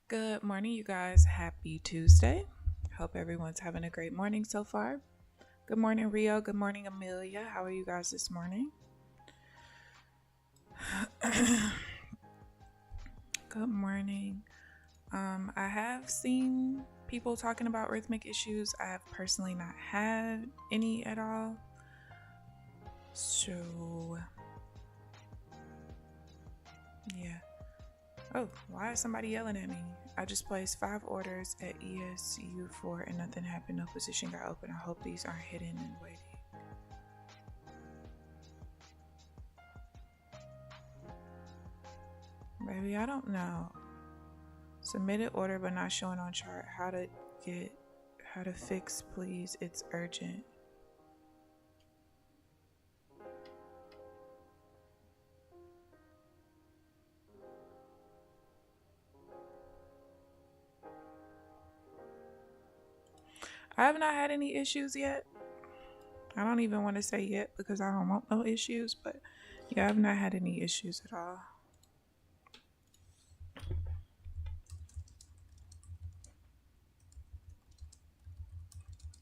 Good morning, you guys. Happy Tuesday. Hope everyone's having a great morning so far. Good morning, Rio. Good morning, Amelia. How are you guys this morning? Good morning. I have seen people talking about rhythmic issues. I have personally not had any at all. So, yeah. Oh, why is somebody yelling at me? I just placed 5 orders at ESU4 and nothing happened. No position got open. I hope these aren't hidden and waiting. Maybe I don't know. Submitted order but not showing on chart. How to fix, please. It's urgent. I have not had any issues yet. I don't even want to say yet because I don't want no issues, but yeah, I've not had any issues at all.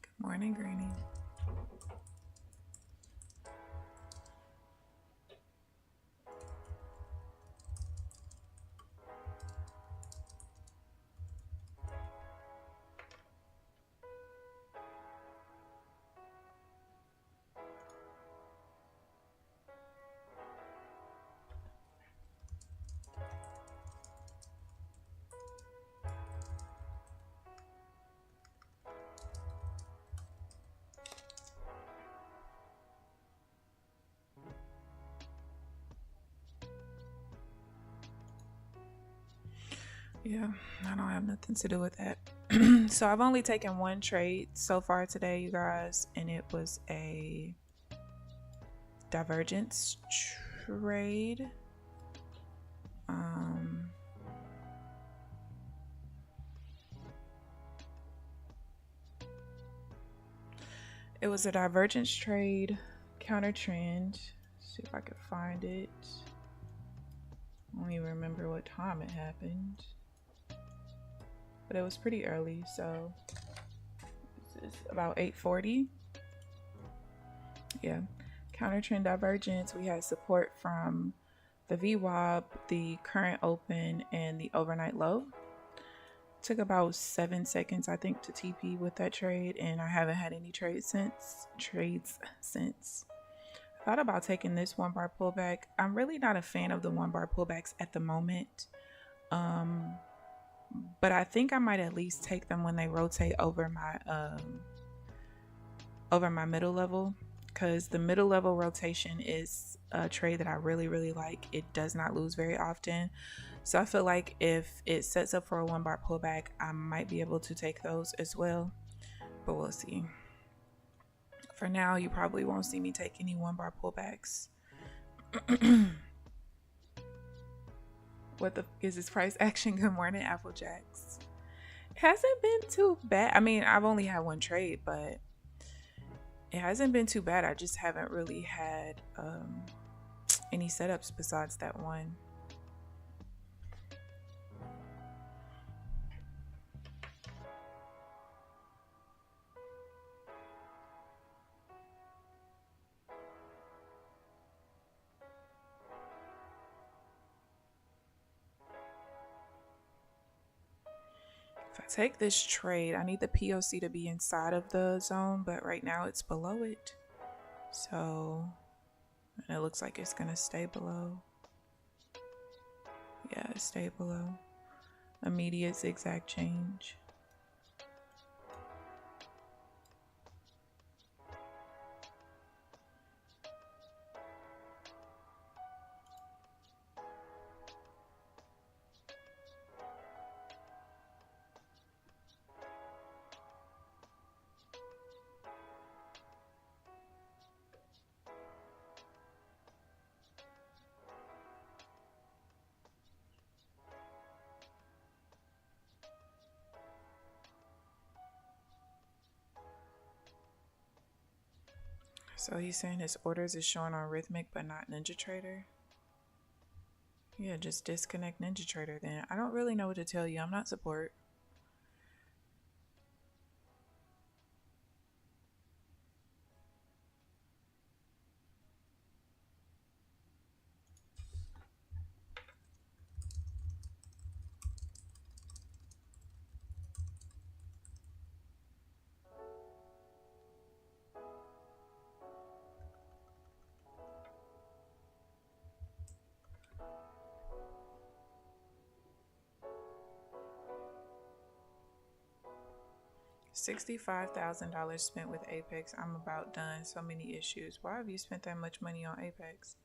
Good morning, Granny. Yeah, I don't have nothing to do with that. So I've only taken one trade so far today, you guys, and it was a divergence trade. It was a divergence trade, counter trend. See if I could find it. I don't even remember what time it happened, but it was pretty early, so this is about 8:40. Yeah, counter trend divergence. We had support from the VWAP, the current open, and the overnight low. Took about 7 seconds, I think, to TP with that trade, and I haven't had any trades since. I thought about taking this 1 bar pullback. I'm really not a fan of the 1 bar pullbacks at the moment, but I think I might at least take them when they rotate over my middle level, because the middle level rotation is a trade that I really like. It does not lose very often, so I feel like if it sets up for a 1 bar pullback, I might be able to take those as well, but we'll see. For now, you probably won't see me take any 1 bar pullbacks. What the is this price action? Good morning, Applejacks. It hasn't been too bad. I mean, I've only had one trade, but it hasn't been too bad. I just haven't really had any setups besides that one. If I take this trade, I need the POC to be inside of the zone, but right now it's below it. So, and it looks like it's gonna stay below. Yeah, stay below. Immediate zigzag change. So he's saying his orders is showing on Rhythmic but not NinjaTrader. Yeah, just disconnect NinjaTrader then. I don't really know what to tell you. I'm not support. $65,000 spent with Apex. I'm about done. So many issues. Why have you spent that much money on Apex?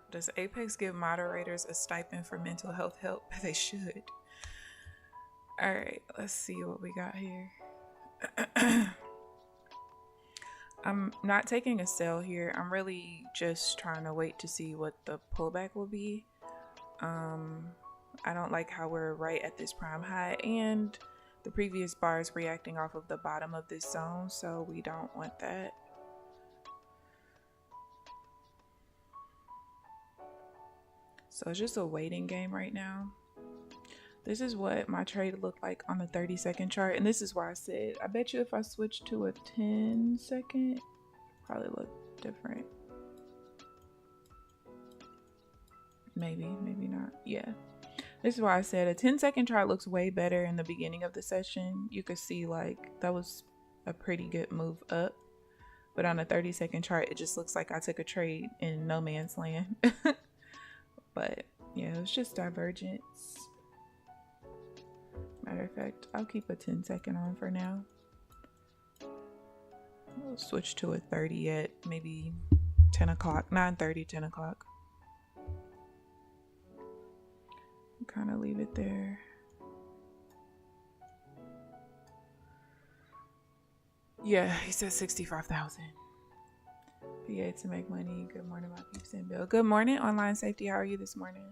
Does Apex give moderators a stipend for mental health help? They should. All right, let's see what we got here. I'm not taking a sell here. I'm really just trying to wait to see what the pullback will be. I don't like how we're right at this prime high, and the previous bar is reacting off of the bottom of this zone, so we don't want that. So it's just a waiting game right now. This is what my trade looked like on the 30-second chart, and this is why I said I bet you if I switch to a 10-second, probably look different. Maybe not. Yeah, this is why I said a 10-second chart looks way better in the beginning of the session. You could see like that was a pretty good move up, but on a 30-second chart it just looks like I took a trade in no man's land. But yeah, it was just divergence. Matter of fact, I'll keep a 10-second on for now. We'll switch to a 30 at maybe 10 o'clock, 9:30, 10 o'clock. Kind of leave it there. Yeah, he said 65,000. PA to make money. Good morning, my peeps and Bill. Good morning, online safety. How are you this morning?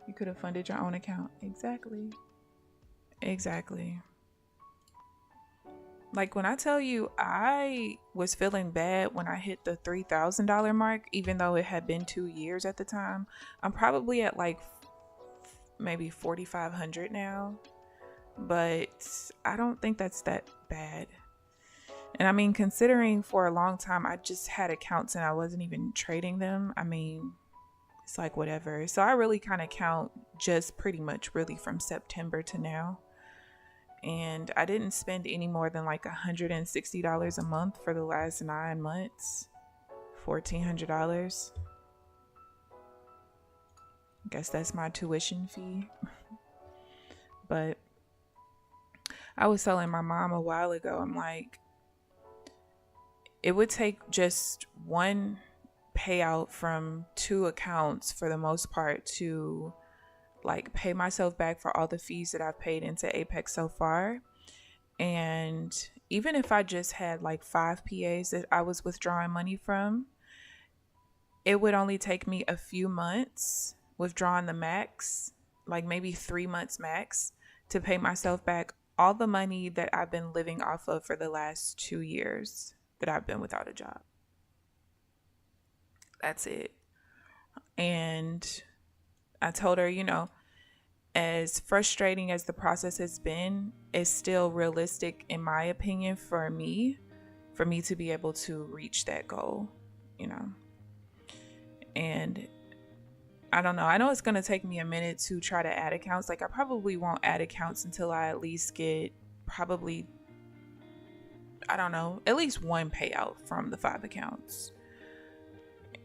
You could have funded your own account. Exactly. Like when I tell you I was feeling bad when I hit the $3,000 mark, even though it had been 2 years at the time. I'm probably at like maybe 4,500 now, but I don't think that's that bad. And I mean, considering for a long time I just had accounts and I wasn't even trading them, I mean, it's like whatever. So I really kind of count just pretty much really from September to now. And I didn't spend any more than like $160 a month for the last 9 months. $1,400. I guess that's my tuition fee. But I was telling my mom a while ago, I'm like, it would take just one payout from 2 accounts for the most part to like pay myself back for all the fees that I've paid into Apex so far. And even if I just had like 5 PAs that I was withdrawing money from, it would only take me a few months withdrawing the max, like maybe 3 months max, to pay myself back all the money that I've been living off of for the last 2 years that I've been without a job. That's it. And I told her, you know, as frustrating as the process has been, it's still realistic, in my opinion, for me to be able to reach that goal, you know. And I don't know. I know it's going to take me a minute to try to add accounts. Like I probably won't add accounts until I at least get probably, I don't know, at least one payout from the 5 accounts.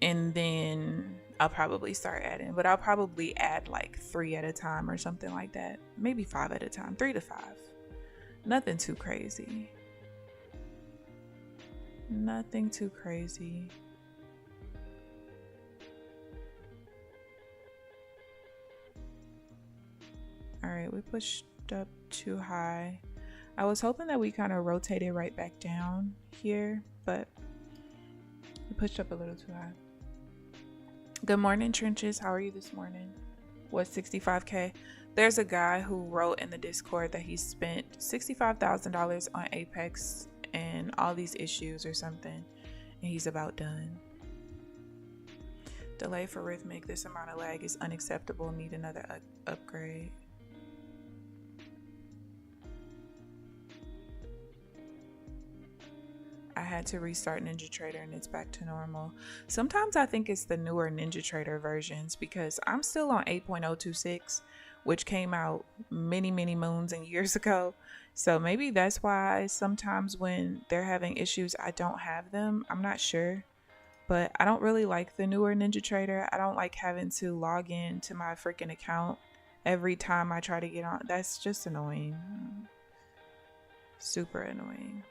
And then I'll probably start adding, but I'll probably add like 3 at a time or something like that. Maybe 5 at a time, 3 to 5. Nothing too crazy. Nothing too crazy. All right, we pushed up too high. I was hoping that we kind of rotated right back down here, but we pushed up a little too high. Good morning, Trenches. How are you this morning? What, 65K? There's a guy who wrote in the Discord that he spent $65,000 on Apex and all these issues or something, and he's about done. Delay for rhythmic. This amount of lag is unacceptable. Need another upgrade. I had to restart NinjaTrader and it's back to normal. Sometimes I think it's the newer NinjaTrader versions because I'm still on 8.026, which came out many moons and years ago. So maybe that's why sometimes when they're having issues, I don't have them. I'm not sure. But I don't really like the newer NinjaTrader. I don't like having to log in to my freaking account every time I try to get on. That's just annoying. Super annoying.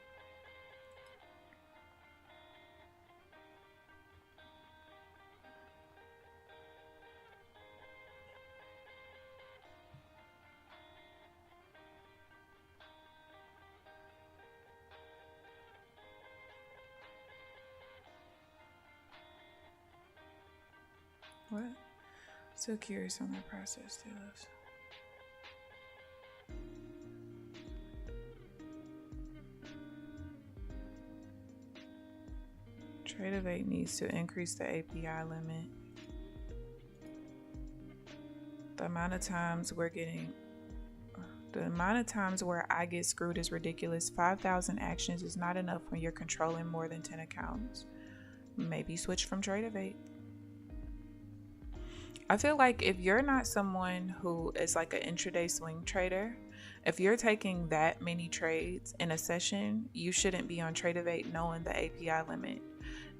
What? So curious on that process, Taylor. Tradeovate needs to increase the API limit. The amount of times where I get screwed is ridiculous. 5,000 actions is not enough when you're controlling more than 10 accounts. Maybe switch from Tradeovate. I feel like if you're not someone who is like an intraday swing trader, if you're taking that many trades in a session, you shouldn't be on Tradeovate knowing the API limit.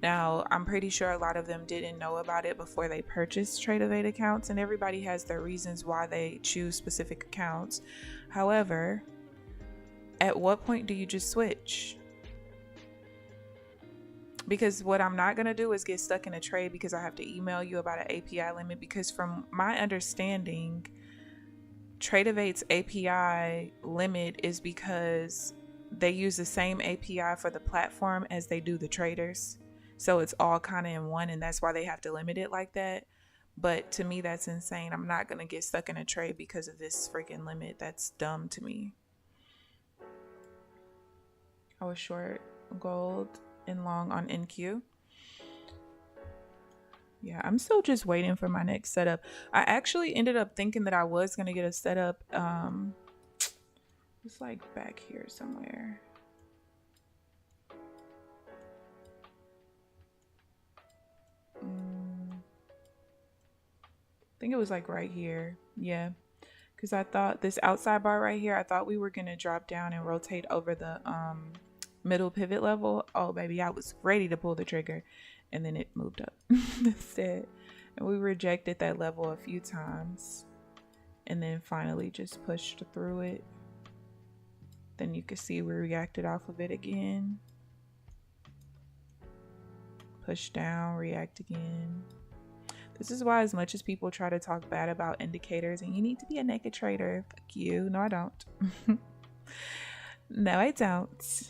Now, I'm pretty sure a lot of them didn't know about it before they purchased Tradeovate accounts, and everybody has their reasons why they choose specific accounts. However, at what point do you just switch? Because what I'm not going to do is get stuck in a trade because I have to email you about an API limit, because from my understanding, Tradeovate's API limit is because they use the same API for the platform as they do the traders. So it's all kind of in one, and that's why they have to limit it like that. But to me, that's insane. I'm not going to get stuck in a trade because of this freaking limit. That's dumb to me. I was short gold and long on NQ. Yeah, I'm still just waiting for my next setup. I actually ended up thinking that I was going to get a setup. It's like back here somewhere. I think it was like right here. Yeah, because I thought this outside bar right here, I thought we were going to drop down and rotate over the middle pivot level. Oh baby, I was ready to pull the trigger, and then it moved up instead, and we rejected that level a few times and then finally just pushed through it. Then you can see we reacted off of it again, push down, react again. This is why, as much as people try to talk bad about indicators and you need to be a naked trader, fuck you. No, I don't. No, I don't.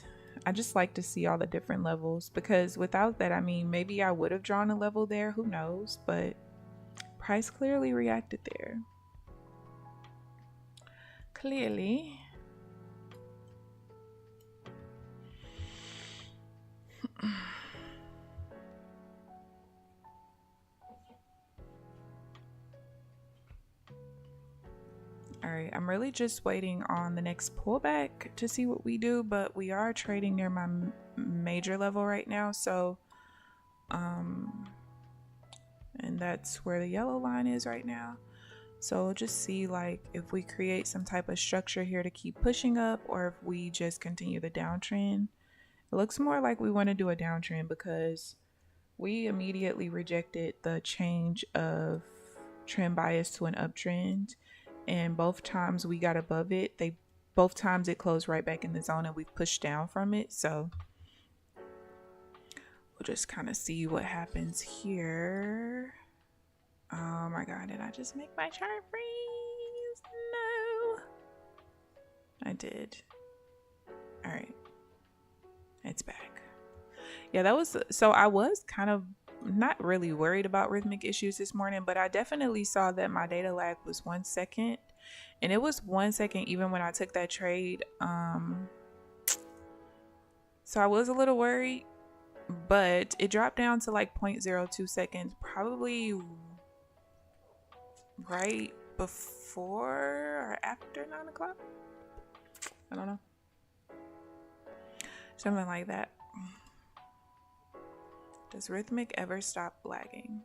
I just like to see all the different levels, because without that, I mean, maybe I would have drawn a level there, who knows, but price clearly reacted there. Clearly. All right, I'm really just waiting on the next pullback to see what we do, but we are trading near my major level right now, so and that's where the yellow line is right now. So we'll just see like if we create some type of structure here to keep pushing up, or if we just continue the downtrend. It looks more like we want to do a downtrend because we immediately rejected the change of trend bias to an uptrend, and both times we got above it, both times it closed right back in the zone and we pushed down from it. So we'll just kind of see what happens here. Oh my god, did I just make my chart freeze? No, I did. All right, it's back. Yeah, that was, so I was kind of not really worried about rhythmic issues this morning, but I definitely saw that my data lag was 1 second, and it was 1 second even when I took that trade. So I was a little worried, but it dropped down to like 0.02 seconds, probably right before or after 9 o'clock. I don't know. Something like that. Does rhythmic ever stop lagging?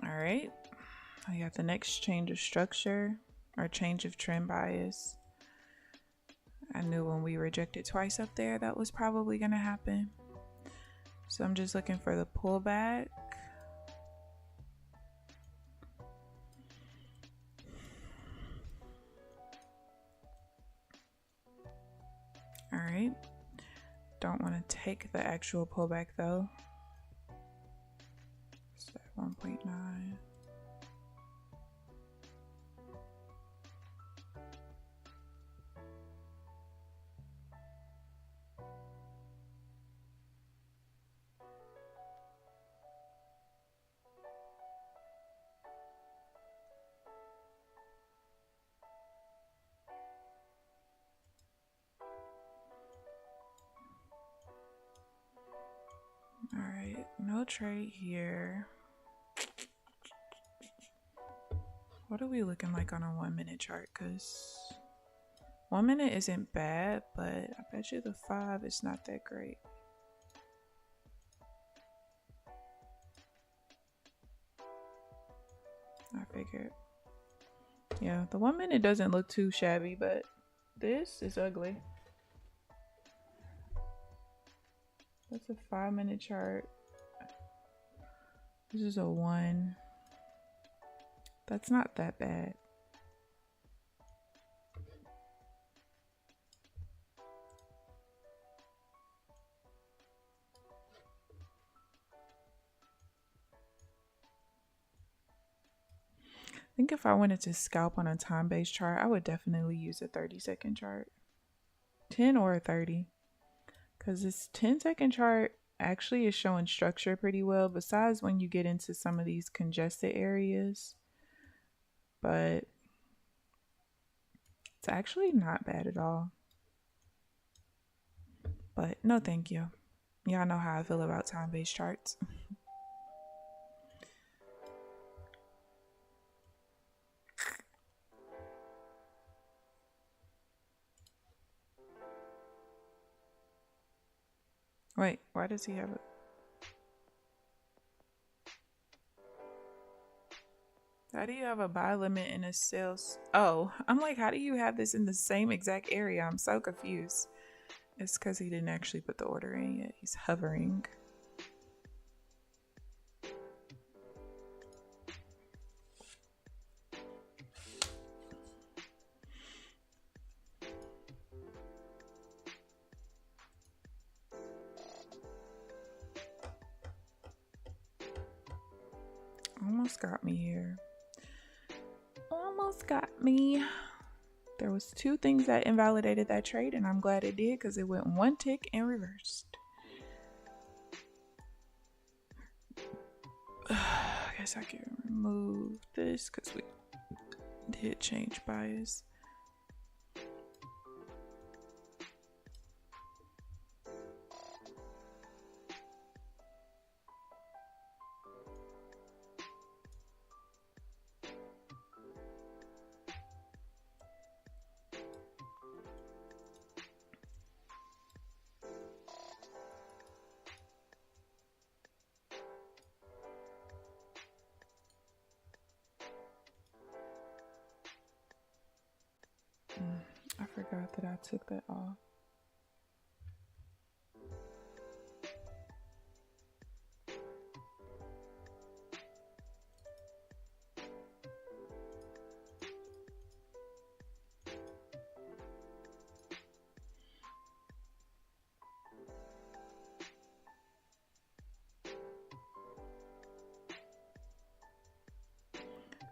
All right, I got the next change of structure or change of trend bias. I knew when we rejected twice up there that was probably going to happen. So I'm just looking for the pullback. All right. Don't want to take the actual pullback though. It's at 1.9. All right, no trade here. What are we looking like on a 1 minute chart? Because 1 minute isn't bad, but I bet you the 5 is not that great. I figured. Yeah, the 1 minute doesn't look too shabby, but this is ugly. That's a 5 minute chart. This is a 1. That's not that bad. I think if I wanted to scalp on a time-based chart, I would definitely use a 30-second chart. 10 or 30. Because this 10-second chart actually is showing structure pretty well, besides when you get into some of these congested areas. But it's actually not bad at all. But no thank you. Y'all know how I feel about time-based charts. Wait, why does he have it? How do you have a buy limit in a sales? Oh, I'm like, how do you have this in the same exact area? I'm so confused. It's because he didn't actually put the order in yet. He's hovering. Almost got me here. Almost got me. There was 2 things that invalidated that trade, and I'm glad it did because it went 1 tick and reversed. I guess I can remove this because we did change bias. forgot that I took that off.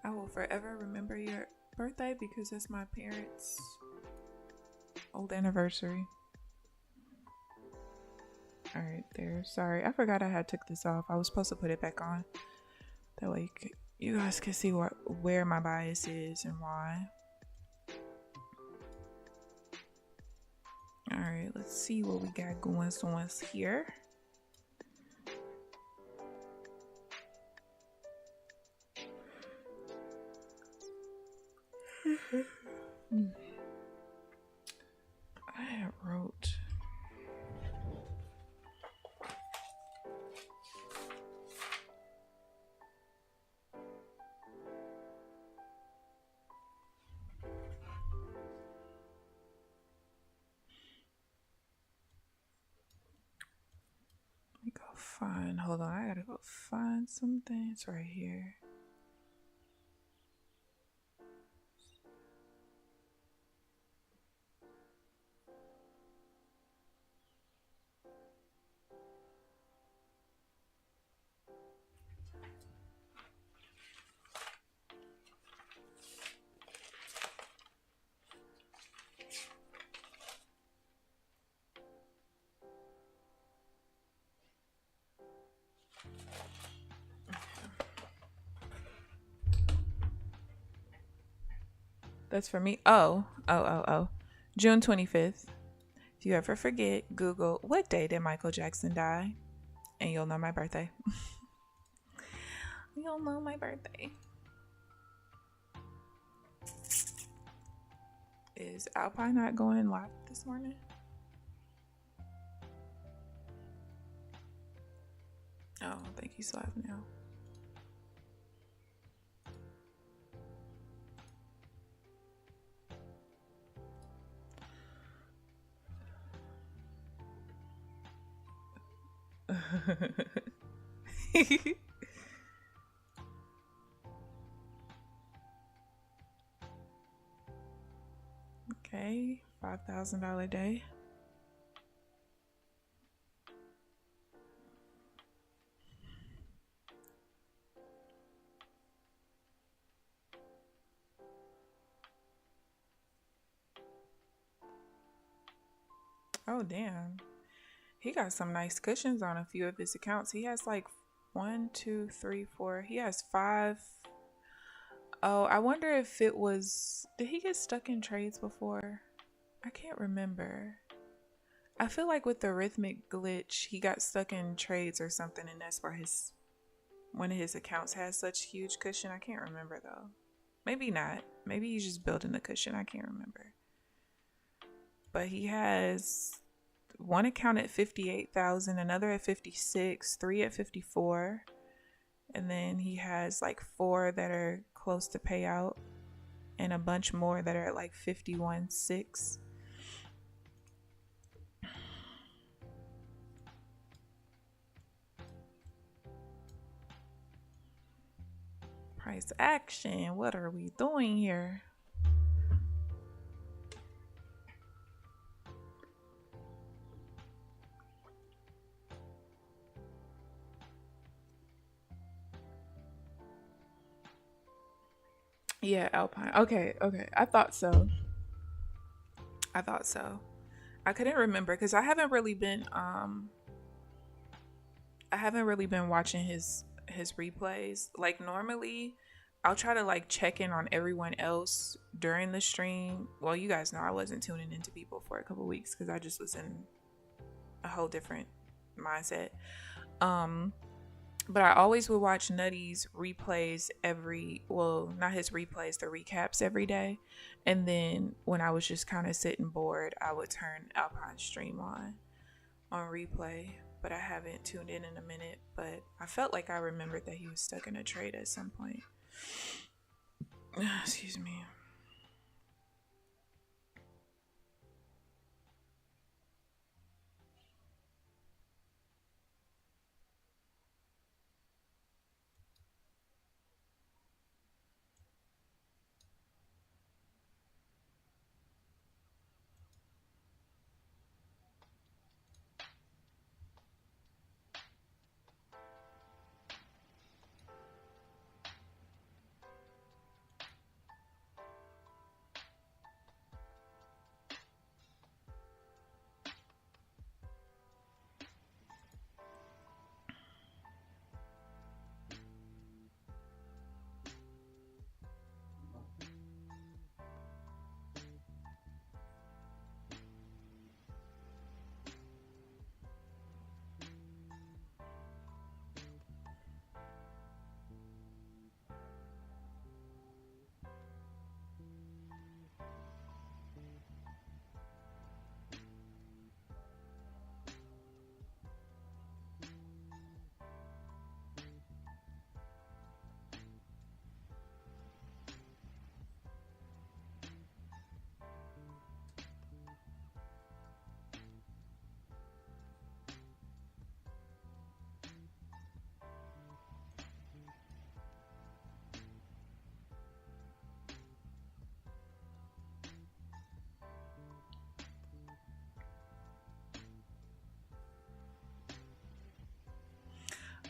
I will forever remember your birthday because it's my parents' old anniversary. All right, there. Sorry, I forgot I had took this off. I was supposed to put it back on. That way you guys can see where my bias is and why. All right, let's see what we got going on here. I wrote. Let me go find. Hold on, I gotta go find something. It's right here. That's for me. Oh. June 25th. If you ever forget, Google what day did Michael Jackson die, and you'll know my birthday. You'll know my birthday. Is Alpine not going live this morning? Oh, I think he's live now. Okay, $5,000 day. Oh, damn. He got some nice cushions on a few of his accounts. He has like 1, 2, 3, 4. He has 5. Oh, I wonder if it was... Did he get stuck in trades before? I can't remember. I feel like with the rhythmic glitch, he got stuck in trades or something, and that's why one of his accounts has such huge cushion. I can't remember though. Maybe not. Maybe he's just building the cushion. I can't remember. But he has one account at 58,000, another at 56, 3 at 54, and then he has like 4 that are close to payout, and a bunch more that are at like 51.6. Price action. What are we doing here? Yeah, Alpine. Okay. I thought so. I couldn't remember because I haven't really been watching his replays. Like normally I'll try to like check in on everyone else during the stream. Well, you guys know I wasn't tuning into people for a couple weeks because I just was in a whole different mindset. But I always would watch Nutty's replays not his replays, the recaps every day. And then when I was just kind of sitting bored, I would turn Alpine's stream on replay. But I haven't tuned in a minute. But I felt like I remembered that he was stuck in a trade at some point. Excuse me.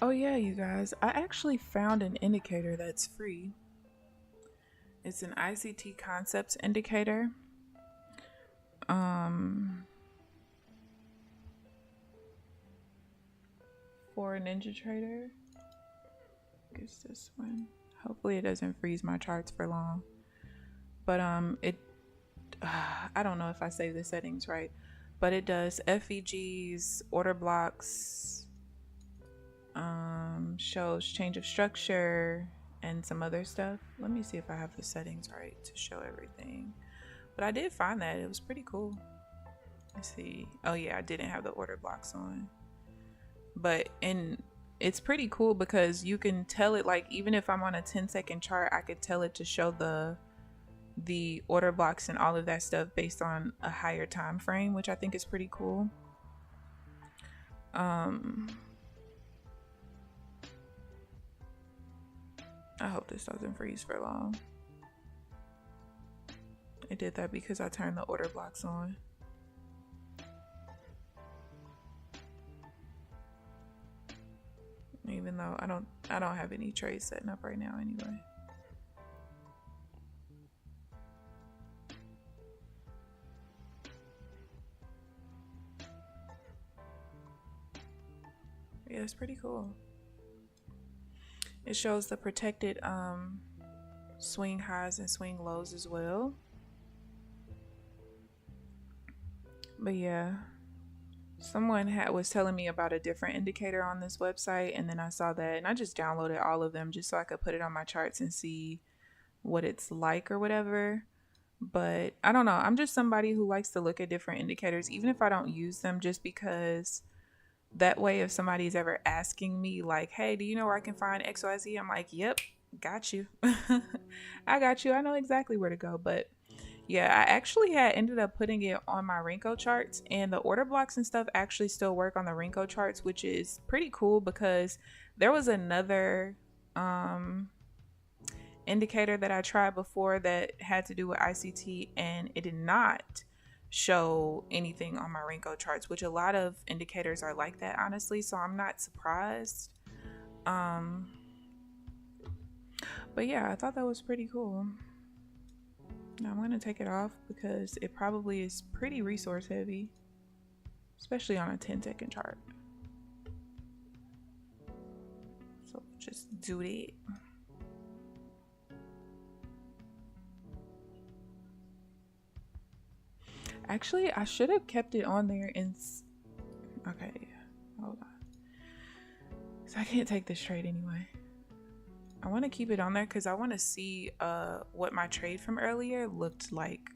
Oh yeah, you guys, I actually found an indicator that's free. It's an ICT concepts indicator. For NinjaTrader. Guess this one. Hopefully it doesn't freeze my charts for long. But I don't know if I say the settings right, but it does FEGs, order blocks, shows change of structure, and some other stuff. Let me see if I have the settings right to show everything. But I did find that it was pretty cool. Let's see. Oh yeah, I didn't have the order blocks on. But it's pretty cool because you can tell it, like, even if I'm on a 10-second chart, I could tell it to show the order blocks and all of that stuff based on a higher time frame, which I think is pretty cool. I hope this doesn't freeze for long. It did that because I turned the order blocks on. Even though I don't have any trades setting up right now anyway. Yeah, it's pretty cool. It shows the protected swing highs and swing lows as well. But yeah, someone was telling me about a different indicator on this website, and then I saw that and I just downloaded all of them just so I could put it on my charts and see what it's like or whatever. But I don't know, I'm just somebody who likes to look at different indicators even if I don't use them, just because that way if somebody's ever asking me like, hey, do you know where I can find XYZ, I'm like, yep, got you. I got you, I know exactly where to go. But yeah, I actually had ended up putting it on my Renko charts, and the order blocks and stuff actually still work on the Renko charts, which is pretty cool because there was another indicator that I tried before that had to do with ICT, and it did not show anything on my Renko charts, which a lot of indicators are like that, honestly, so I'm not surprised. But yeah, I thought that was pretty cool. Now I'm going to take it off because it probably is pretty resource heavy, especially on a 10-second chart. So just do it. Actually, I should have kept it on there and okay, hold on. So I can't take this trade anyway. I want to keep it on there because I want to see what my trade from earlier looked like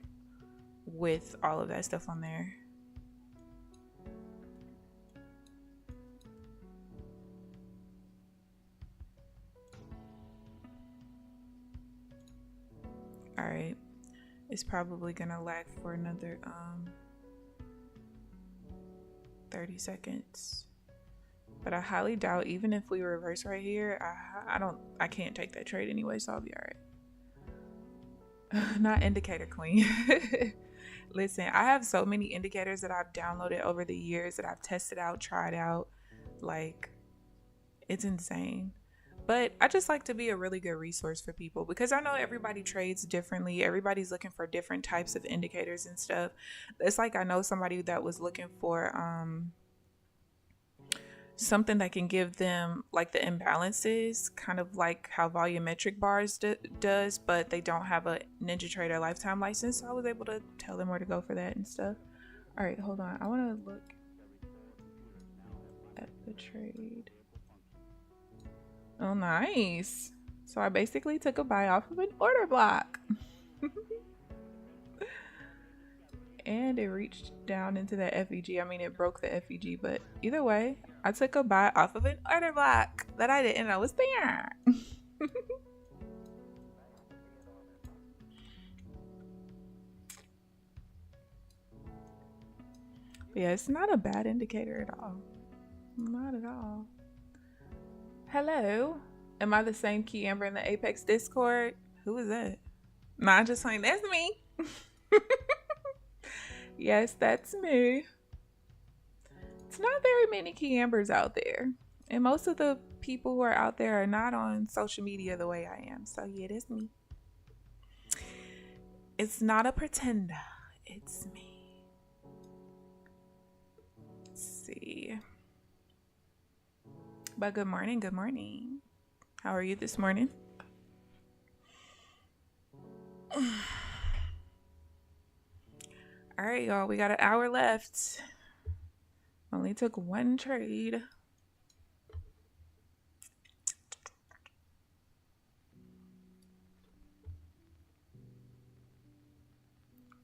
with all of that stuff on there. All right, it's probably gonna lag for another 30 seconds. But I highly doubt, even if we reverse right here, I can't take that trade anyway, so I'll be all right. Not indicator queen. Listen, I have so many indicators that I've downloaded over the years that I've tested out, tried out. Like, it's insane. But I just like to be a really good resource for people because I know everybody trades differently. Everybody's looking for different types of indicators and stuff. It's like I know somebody that was looking for something that can give them like the imbalances, kind of like how volumetric bars does, but they don't have a NinjaTrader lifetime license, so I was able to tell them where to go for that and stuff. All right, hold on, I want to look at the trade. Oh, nice. So I basically took a buy off of an order block. And it reached down into that FEG. I mean, it broke the FEG, but either way, I took a buy off of an order block that I didn't know was there. Yeah, it's not a bad indicator at all. Not at all. Hello? Am I the same KeAmber in the Apex Discord? Who is that? Nah, I'm just saying, that's me. Yes, that's me. It's not very many KeAmbers out there. And most of the people who are out there are not on social media the way I am. So yeah, it's me. It's not a pretender. It's me. Let's see. But good morning. Good morning. How are you this morning? All right, y'all. We got an hour left. Only took one trade.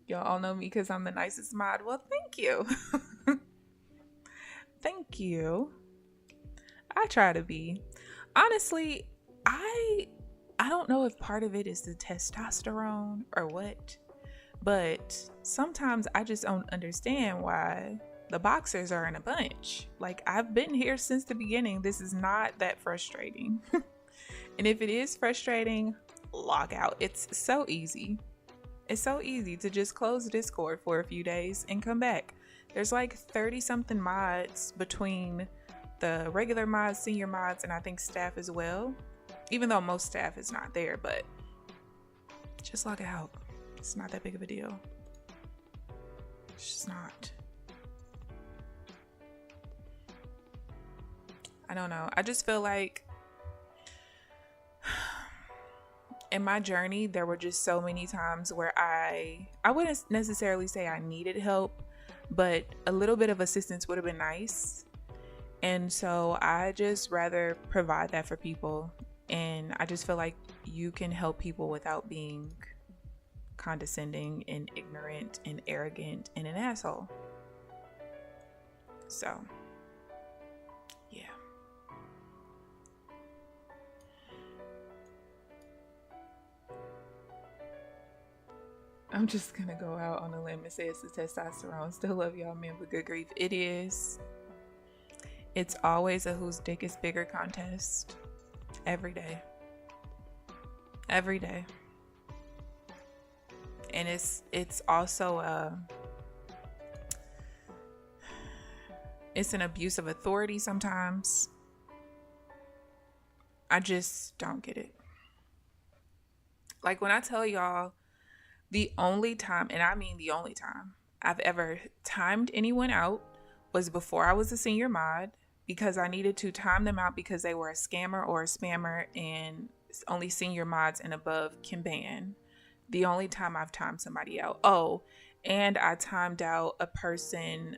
Y'all all know me because I'm the nicest mod. Well, thank you. Thank you. I try to be. Honestly, I don't know if part of it is the testosterone or what, but sometimes I just don't understand why the boxers are in a bunch. Like, I've been here since the beginning. This is not that frustrating. And if it is frustrating, log out. It's so easy. It's so easy to just close Discord for a few days and come back. There's like 30 something mods between the regular mods, senior mods, and I think staff as well. Even though most staff is not there, but just log out. It's not that big of a deal. It's just not. I don't know. I just feel like in my journey, there were just so many times where I wouldn't necessarily say I needed help, but a little bit of assistance would have been nice. And so I just rather provide that for people. And I just feel like you can help people without being condescending and ignorant and arrogant and an asshole. So, yeah. I'm just gonna go out on a limb and say it's the testosterone. Still love y'all, man, but good grief. It is. It's always a whose dick is bigger contest. Every day. Every day. And it's also it's an abuse of authority sometimes. I just don't get it. Like, when I tell y'all, the only time, and I mean the only time, I've ever timed anyone out was before I was a senior mod, because I needed to time them out because they were a scammer or a spammer, and only senior mods and above can ban. The only time I've timed somebody out. Oh, and I timed out a person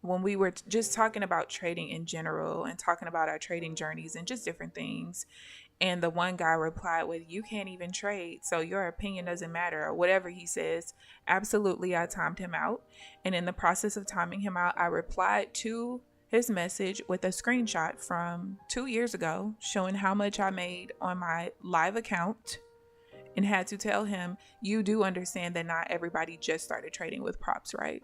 when we were just talking about trading in general and talking about our trading journeys and just different things. And the one guy replied with, "You can't even trade, so your opinion doesn't matter," or whatever he says. Absolutely, I timed him out. And in the process of timing him out, I replied to his message with a screenshot from 2 years ago showing how much I made on my live account, and had to tell him, you do understand that not everybody just started trading with props, right?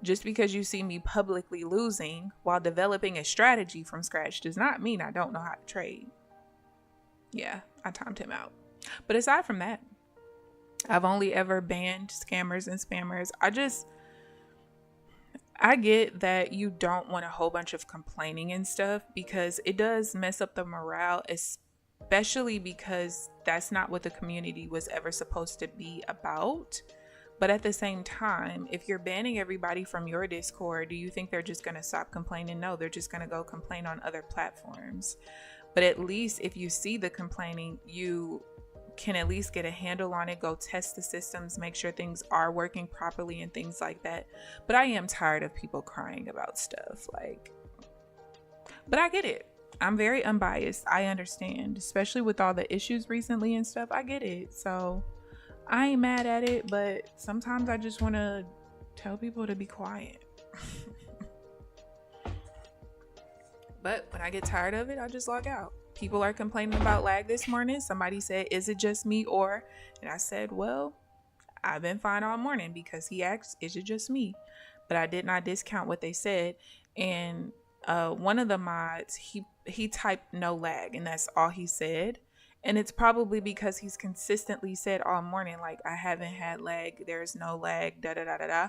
Just because you see me publicly losing while developing a strategy from scratch does not mean I don't know how to trade. Yeah, I timed him out. But aside from that, I've only ever banned scammers and spammers. I get that you don't want a whole bunch of complaining and stuff, because it does mess up the morale, especially because that's not what the community was ever supposed to be about. But at the same time, if you're banning everybody from your Discord, do you think they're just going to stop complaining? No, they're just going to go complain on other platforms. But at least if you see the complaining, you can at least get a handle on it, go test the systems, make sure things are working properly and things like that. But I am tired of people crying about stuff, but I get it. I'm very unbiased. I understand, especially with all the issues recently and stuff. I get it. So I ain't mad at it, but sometimes I just want to tell people to be quiet. But when I get tired of it, I just log out. People are complaining about lag this morning. Somebody said, "Is it just me?" And I said, well, I've been fine all morning, because he asked, "Is it just me?" But I did not discount what they said. And one of the mods, he typed no lag, and that's all he said. And it's probably because he's consistently said all morning, like, I haven't had lag, there's no lag, da da da da da.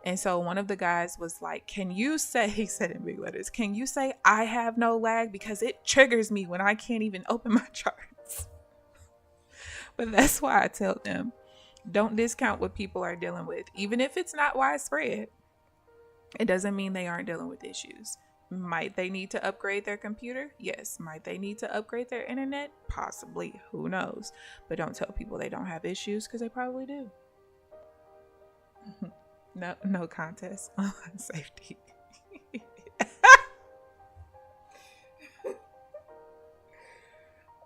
And so one of the guys was like, can you say, he said in big letters, can you say I have no lag? Because it triggers me when I can't even open my charts. But that's why I tell them, don't discount what people are dealing with. Even if it's not widespread, it doesn't mean they aren't dealing with issues. Might they need to upgrade their computer? Yes. Might they need to upgrade their internet? Possibly. Who knows? But don't tell people they don't have issues, because they probably do. No contest on safety.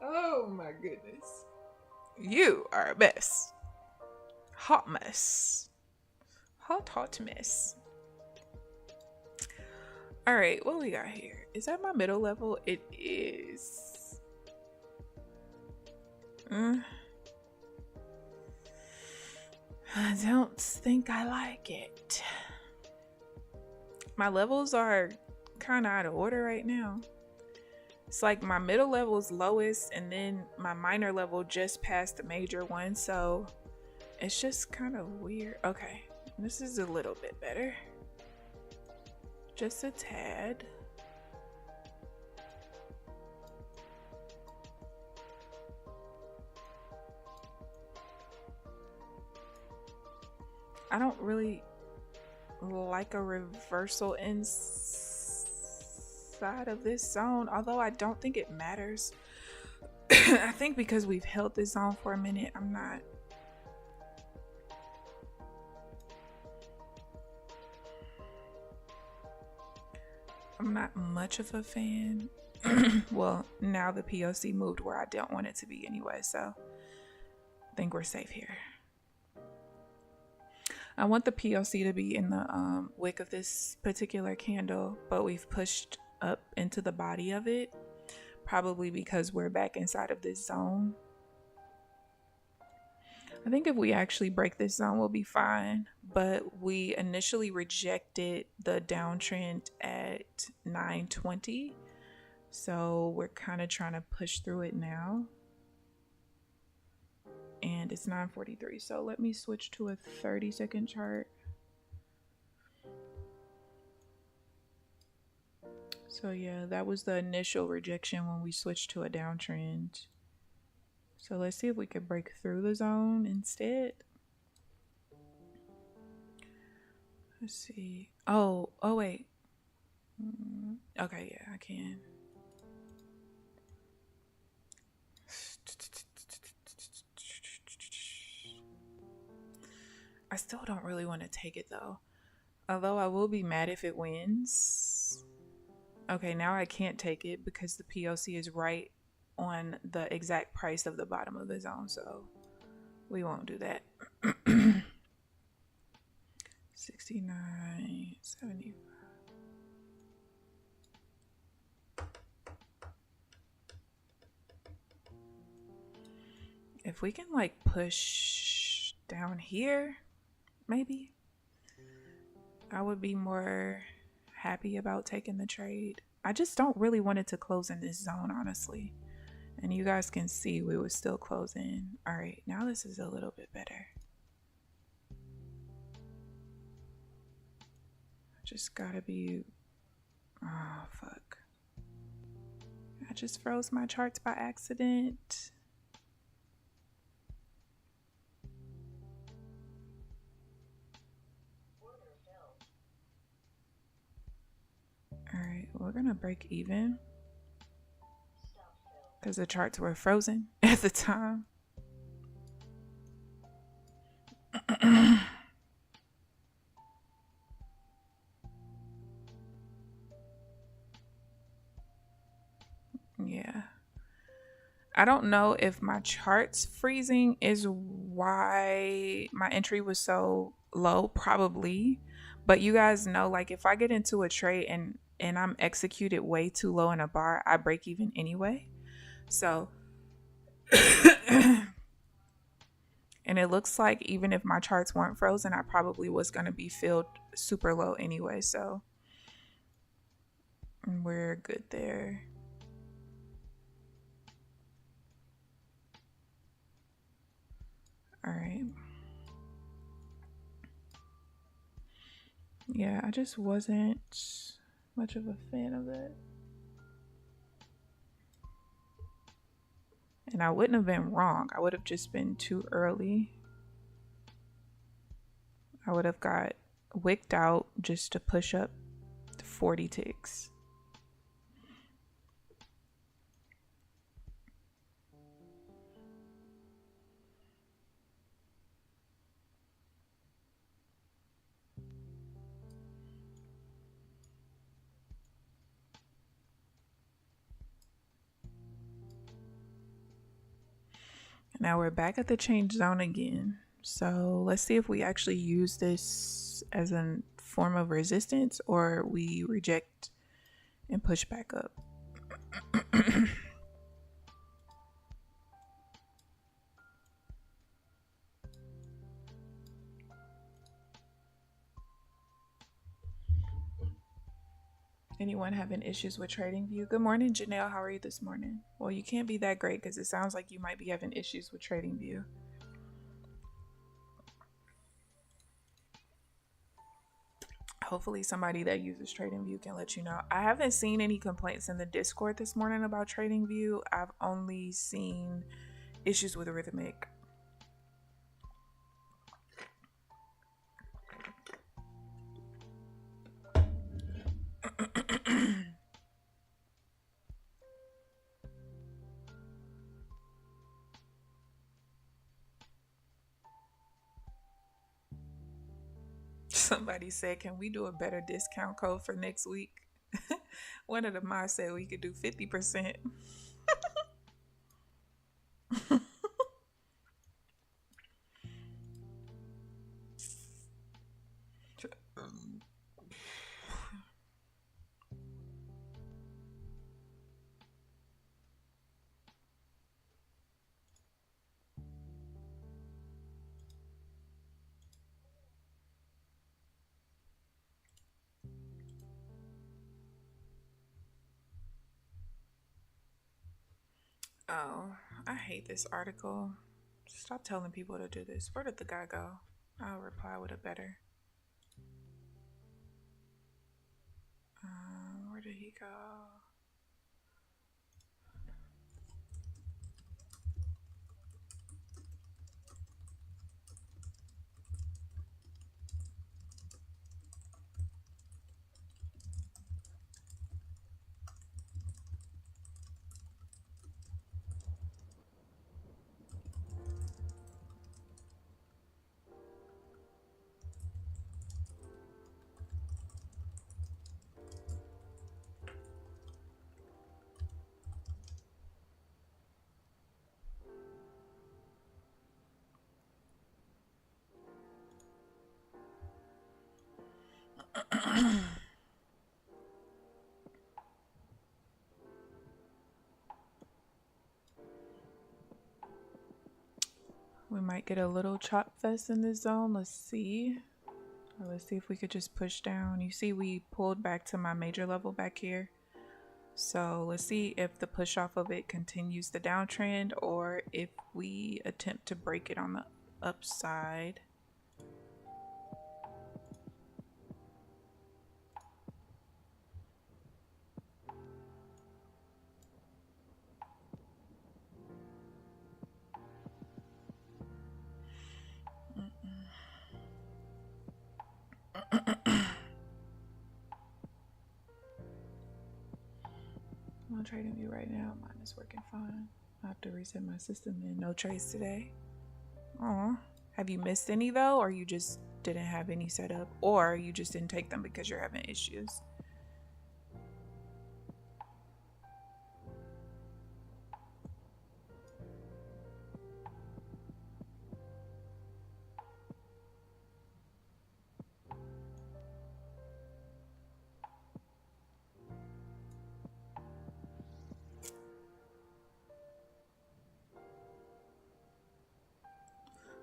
Oh my goodness. You are a mess. Hot mess. Hot mess. All right, what we got here? Is that my middle level? It is. I don't think I like it. My levels are kind of out of order right now. It's like my middle level is lowest, and then my minor level just passed the major one, so it's just kind of weird. Okay, this is a little bit better. Just a tad. I don't really like a reversal inside of this zone, although I don't think it matters. I think because we've held this zone for a minute, I'm not much of a fan. Well, now the POC moved where I don't want it to be anyway, so I think we're safe here. I want the POC to be in the wick of this particular candle, but we've pushed up into the body of it, probably because we're back inside of this zone. I think if we actually break this zone, we'll be fine, but we initially rejected the downtrend at 920, so we're kind of trying to push through it now. And it's 9:43, so let me switch to a 30-second chart. So yeah, that was the initial rejection when we switched to a downtrend. So let's see if we could break through the zone instead. Let's see. Oh wait. Okay, yeah, I can. I still don't really want to take it though. Although I will be mad if it wins. Okay, now I can't take it because the POC is right on the exact price of the bottom of the zone, so we won't do that. 69.75. If we can like push down here, maybe I would be more happy about taking the trade. I just don't really want it to close in this zone, honestly. And you guys can see we were still closing. All right, now this is a little bit better. Just gotta be, oh fuck. I just froze my charts by accident. All right, we're gonna break even because the charts were frozen at the time. Yeah. I don't know if my charts freezing is why my entry was so low, probably. But you guys know, like, if I get into a trade and I'm executed way too low in a bar, I break even anyway. So, and it looks like even if my charts weren't frozen, I probably was going to be filled super low anyway. So we're good there. All right. Yeah, I just wasn't much of a fan of it. And I wouldn't have been wrong. I would have just been too early. I would have got wicked out just to push up 40 ticks. Now we're back at the change zone again. So let's see if we actually use this as a form of resistance or we reject and push back up. Anyone having issues with TradingView? Good morning, Janelle. How are you this morning? Well, you can't be that great because it sounds like you might be having issues with TradingView. Hopefully somebody that uses TradingView can let you know. I haven't seen any complaints in the Discord this morning about TradingView. I've only seen issues with Rhythmic. Somebody said, can we do a better discount code for next week? One of the mods said we could do 50%. Oh, I hate this article. Stop telling people to do this. Where did the guy go? I'll reply with a better. Where did he go? We might get a little chop fest in this zone. Let's see. Let's see if we could just push down. You see we pulled back to my major level back here. So let's see if the push off of it continues the downtrend or if we attempt to break it on the upside. I'm on TradingView right now. Mine is working fine. I have to reset my system and no trades today. Aw. Have you missed any though, or you just didn't have any set up, or you just didn't take them because you're having issues?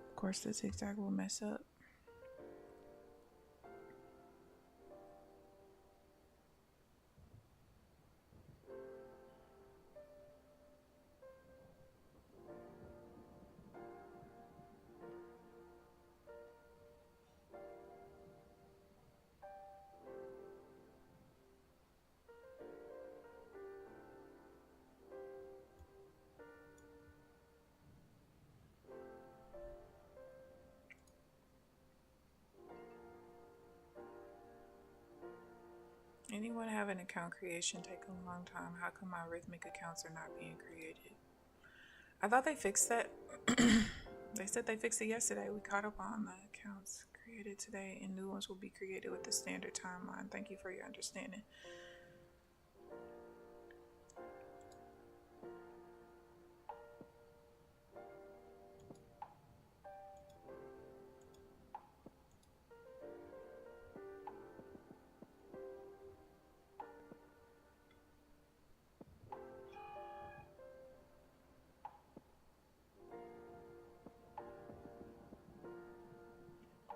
Of course, the zigzag will mess up. Anyone have an account creation take a long time? How come my rhythmic accounts are not being created? I thought they fixed that. They said they fixed it yesterday. We caught up on the accounts created today, and new ones will be created with the standard timeline. Thank you for your understanding.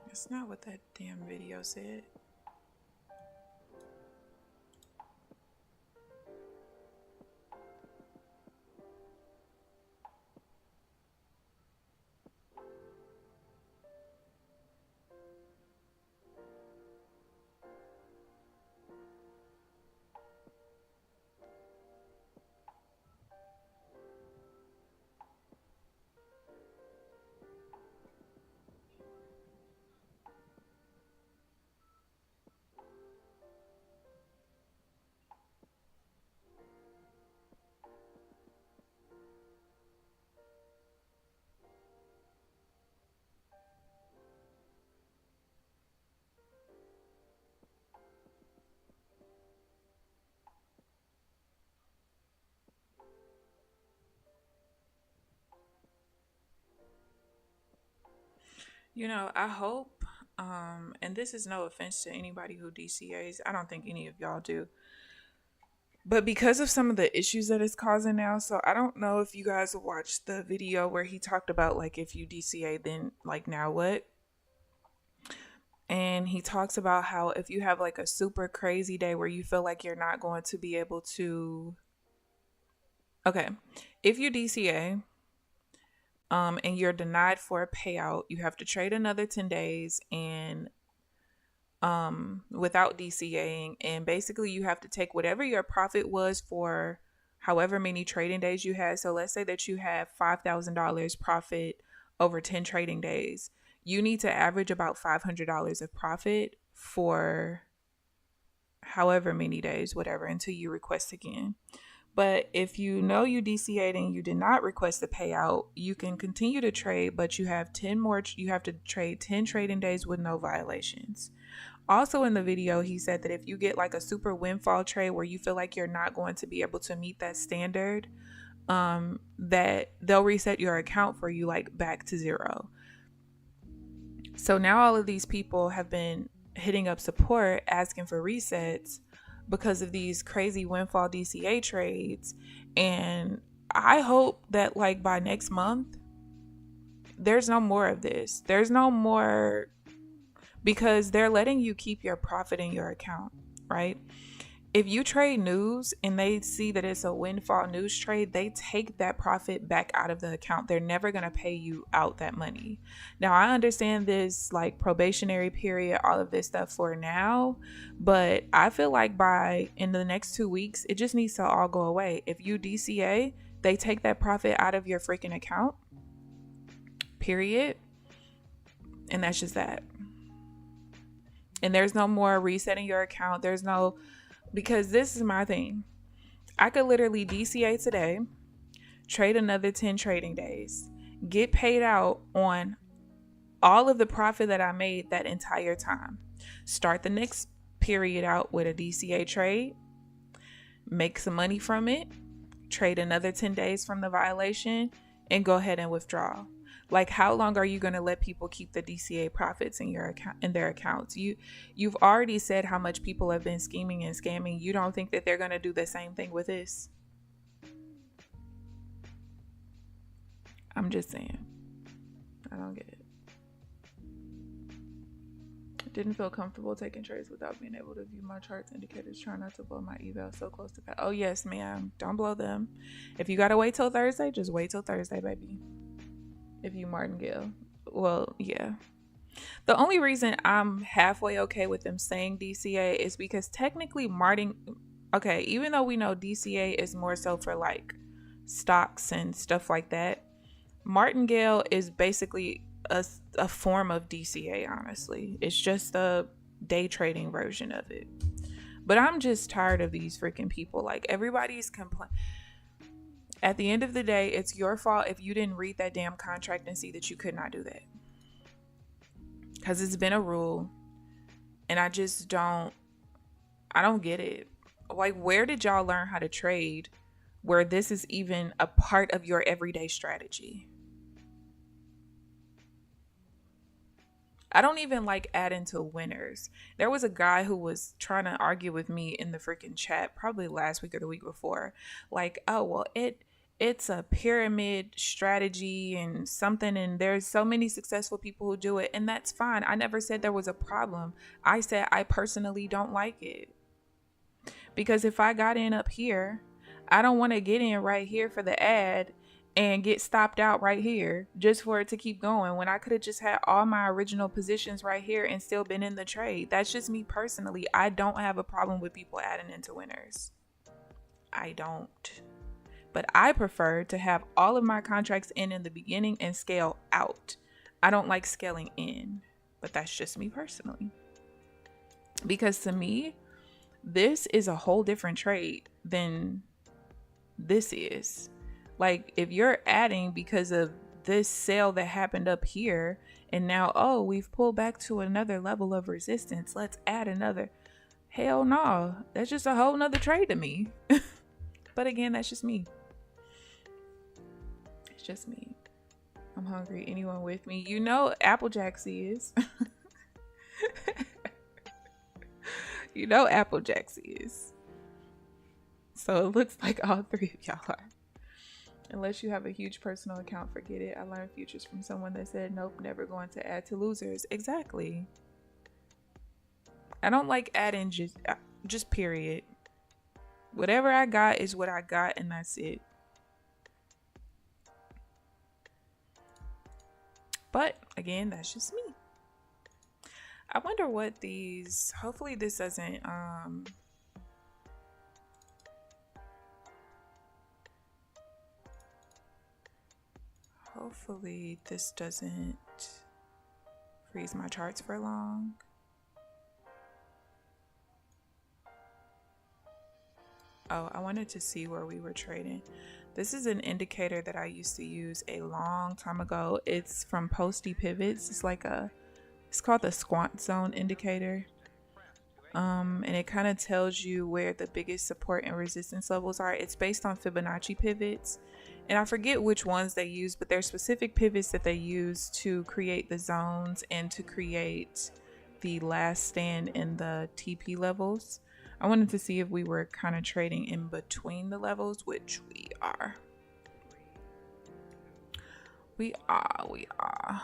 That's not what that damn video said. I hope, and this is no offense to anybody who DCAs. I don't think any of y'all do. But because of some of the issues that it's causing now, so I don't know if you guys watched the video where he talked about, like, if you DCA, then, like, now what? And he talks about how if you have, like, a super crazy day where you feel like you're not going to be able to... Okay, if you DCA... and you're denied for a payout, you have to trade another 10 days and without DCAing, and basically you have to take whatever your profit was for however many trading days you had. So let's say that you have $5,000 profit over 10 trading days. You need to average about $500 of profit for however many days, whatever, until you request again. But if you know you DCA'd and you did not request the payout, you can continue to trade, but you have to trade 10 trading days with no violations. Also in the video, he said that if you get like a super windfall trade where you feel like you're not going to be able to meet that standard, that they'll reset your account for you, like, back to zero. So now all of these people have been hitting up support asking for resets because of these crazy windfall DCA trades. And I hope that, like, by next month, there's no more of this. There's no more, because they're letting you keep your profit in your account, right? If you trade news and they see that it's a windfall news trade, they take that profit back out of the account. They're never going to pay you out that money. Now, I understand this, like, probationary period, all of this stuff for now, but I feel like in the next 2 weeks, it just needs to all go away. If you DCA, they take that profit out of your freaking account, period. And that's just that. And there's no more resetting your account. Because this is my thing. I could literally DCA today, trade another 10 trading days, get paid out on all of the profit that I made that entire time, start the next period out with a DCA trade, make some money from it, trade another 10 days from the violation, and go ahead and withdraw. Like, how long are you going to let people keep the DCA profits in your account, in their accounts? You've already said how much people have been scheming and scamming. You don't think that they're going to do the same thing with this? I'm just saying. I don't get it. Didn't feel comfortable taking trades without being able to view my charts indicators. Try not to blow my eval so close to pass. Oh yes, ma'am. Don't blow them. If you gotta wait till Thursday, just wait till Thursday, baby. If you martingale. Well, yeah. The only reason I'm halfway okay with them saying DCA is because technically even though we know DCA is more so for, like, stocks and stuff like that, martingale is basically a form of DCA, honestly. It's just a day trading version of it. But I'm just tired of these freaking people. Like, everybody's complaining. At the end of the day, it's your fault if you didn't read that damn contract and see that you could not do that. Because it's been a rule. And I don't get it. Like, where did y'all learn how to trade where this is even a part of your everyday strategy? I don't even like adding to winners. There was a guy who was trying to argue with me in the freaking chat probably last week or the week before. Like, oh, well, it's a pyramid strategy and something, and there's so many successful people who do it, and that's fine. I never said there was a problem. I said I personally don't like it. Because if I got in up here, I don't want to get in right here for the ad and get stopped out right here just for it to keep going when I could have just had all my original positions right here and still been in the trade. That's just me personally. I don't have a problem with people adding into winners. I don't. But I prefer to have all of my contracts in the beginning and scale out. I don't like scaling in, but that's just me personally. Because to me, this is a whole different trade than this is. Like, if you're adding because of this sale that happened up here and now, oh, we've pulled back to another level of resistance, let's add another. Hell no. That's just a whole nother trade to me. But again, that's just me. It's just me. I'm hungry. Anyone with me? You know Applejack's is. You know Applejack's is. So it looks like all three of y'all are. Unless you have a huge personal account, forget it. I learned futures from someone that said, nope, never going to add to losers. Exactly. I don't like adding just period. Whatever I got is what I got, and that's it. But again, that's just me. I wonder what these, hopefully this doesn't, hopefully this doesn't freeze my charts for long. Oh, I wanted to see where we were trading. This is an indicator that I used to use a long time ago. It's from Posty Pivots. It's called the squat zone indicator. And it kind of tells you where the biggest support and resistance levels are. It's based on Fibonacci pivots. And I forget which ones they use, but there's specific pivots that they use to create the zones and to create the last stand in the TP levels. I wanted to see if we were kind of trading in between the levels, which we are. We are.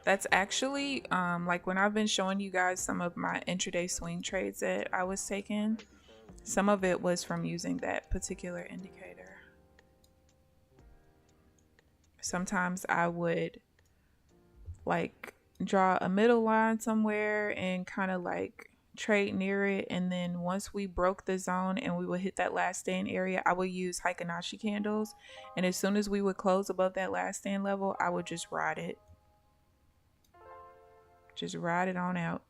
That's actually, like when I've been showing you guys some of my intraday swing trades that I was taking, some of it was from using that particular indicator. Sometimes I would like draw a middle line somewhere and kind of like trade near it, and then once we broke the zone and we would hit that last stand area, I would use Heikinaishi candles, and as soon as we would close above that last stand level, I would just ride it. Just ride it on out.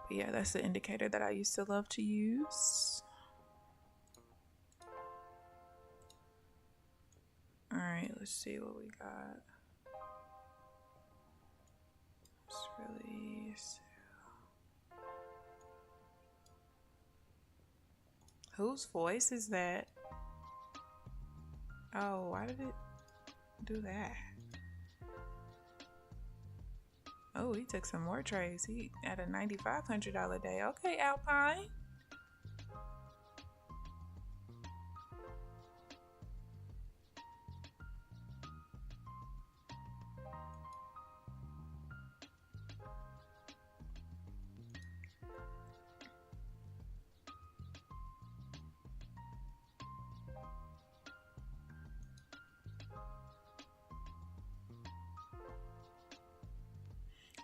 But yeah, that's the indicator that I used to love to use. All right, let's see what we got. Let's release. Whose voice is that? Oh, why did it do that? Oh, he took some more trades. He had a $9,500 day. Okay, Alpine.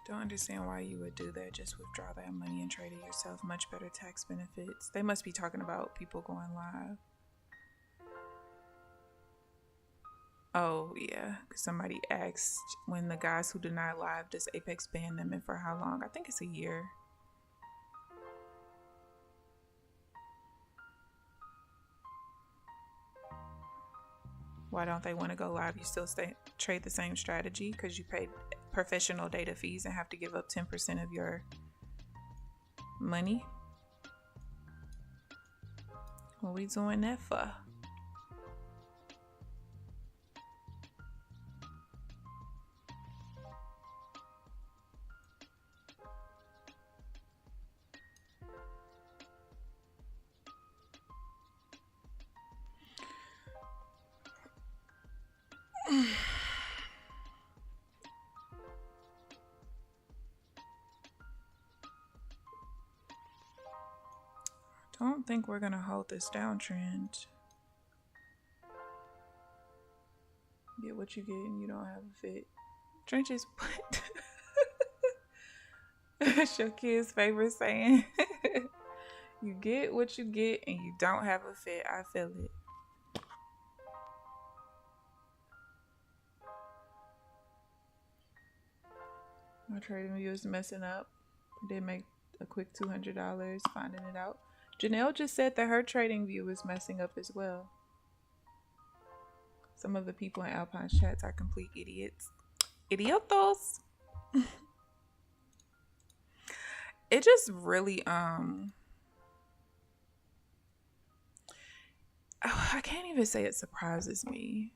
Don't understand why you would do that. Just withdraw that money and trade it yourself. Much better tax benefits. They must be talking about people going live. Oh, yeah. Somebody asked when the guys who deny live, does Apex ban them and for how long? I think it's a year. Why don't they want to go live? You still trade the same strategy because you paid professional data fees and have to give up 10% of your money. What we doing that for? Don't think we're gonna hold this downtrend. Get what you get and you don't have a fit. Trenches, what? That's your kid's favorite saying. You get what you get and you don't have a fit. I feel it. My trading view is messing up. I did make a quick $200 finding it out. Janelle just said that her trading view is messing up as well. Some of the people in Alpine's chats are complete idiots. Idiotos. It just really I can't even say it surprises me.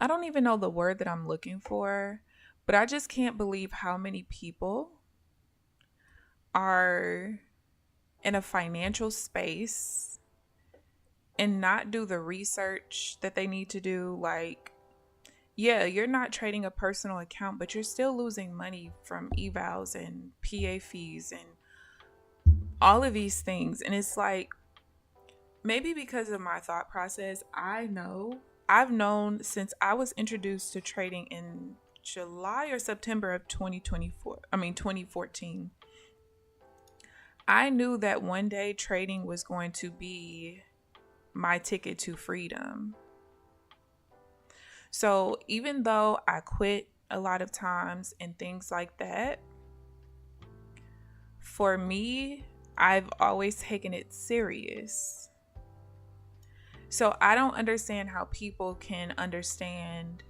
I don't even know the word that I'm looking for, but I just can't believe how many people are in a financial space and not do the research that they need to do. Like, yeah, you're not trading a personal account, but you're still losing money from evals and PA fees and all of these things. And it's like, maybe because of my thought process, I've known since I was introduced to trading in July or September of 2014. I knew that one day trading was going to be my ticket to freedom. So even though I quit a lot of times and things like that, for me, I've always taken it serious. So I don't understand how people can understand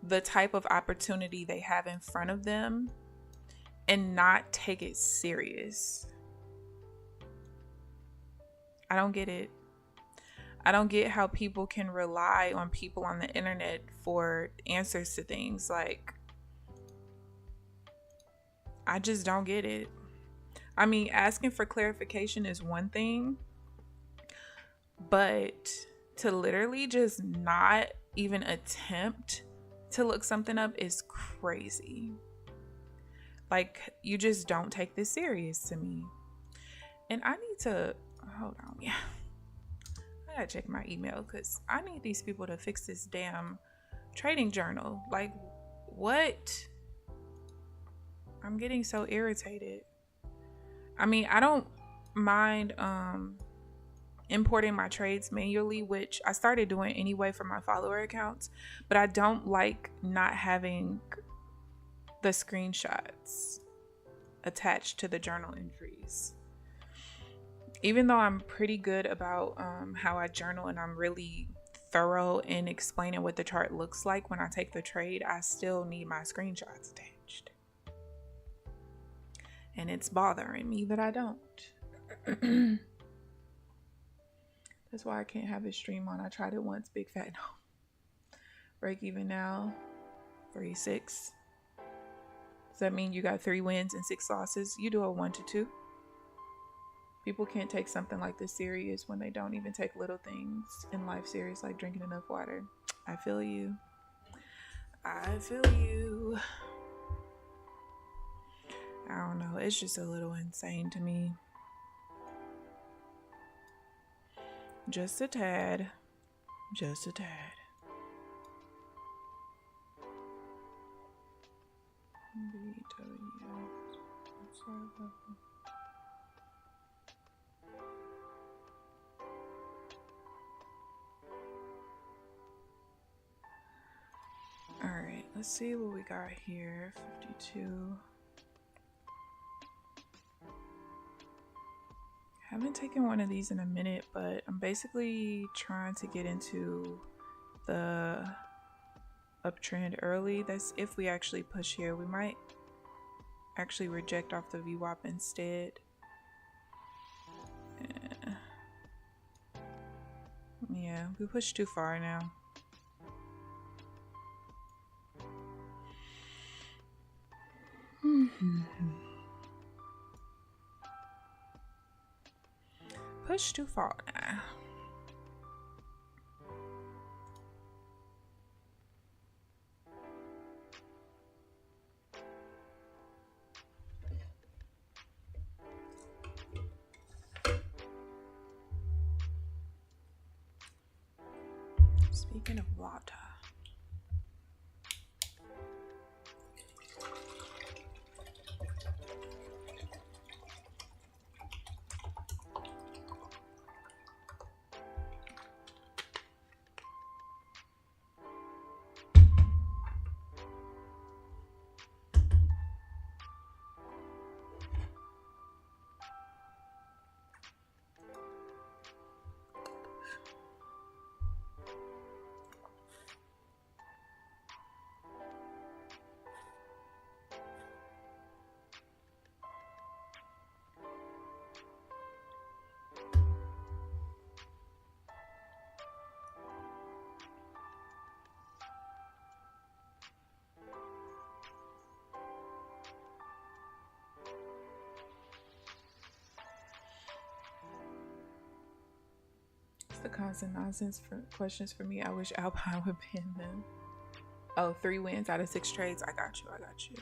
the type of opportunity they have in front of them and not take it serious. I don't get it. I don't get how people can rely on people on the internet for answers to things. Like, I just don't get it. I mean, asking for clarification is one thing, but to literally just not even attempt to look something up is crazy. Like, you just don't take this serious to me. And I need to, hold on, yeah. I gotta check my email because I need these people to fix this damn trading journal. Like, what? I'm getting so irritated. I mean, I don't mind importing my trades manually, which I started doing anyway for my follower accounts, but I don't like not having the screenshots attached to the journal entries. Even though I'm pretty good about how I journal and I'm really thorough in explaining what the chart looks like when I take the trade, I still need my screenshots attached. And it's bothering me that I don't. That's why I can't have this stream on. I tried it once, big fat no. Break even now, 3-6. Does that mean you got 3 wins and 6 losses? You do a 1 to 2. People can't take something like this serious when they don't even take little things in life serious, like drinking enough water. I feel you. I feel you. I don't know. It's just a little insane to me. Just a tad. Just a tad. let's see what we got here. 52. Haven't taken one of these in a minute, but I'm basically trying to get into the uptrend early. That's if we actually push here. We might actually reject off the VWAP instead. Yeah, we pushed too far now. Push too far now. Speaking of water. The constant nonsense for questions for me. I wish Alpine would pin them. Oh, 3 wins out of 6 trades. I got you. I got you.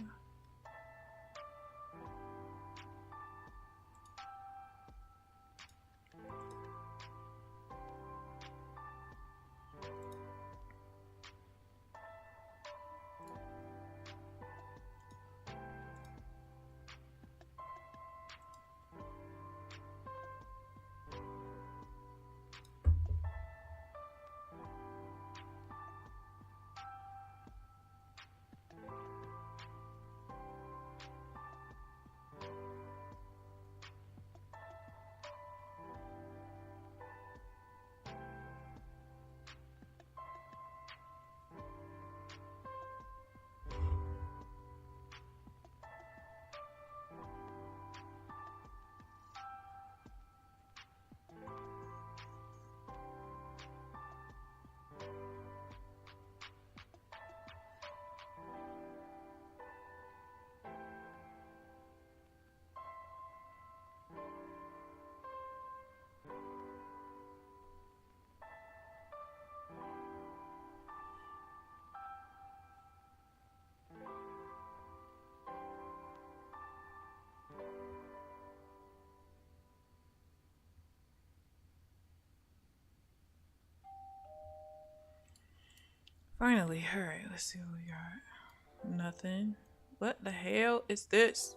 Finally, alright, let's see what we got. Nothing. What the hell is this?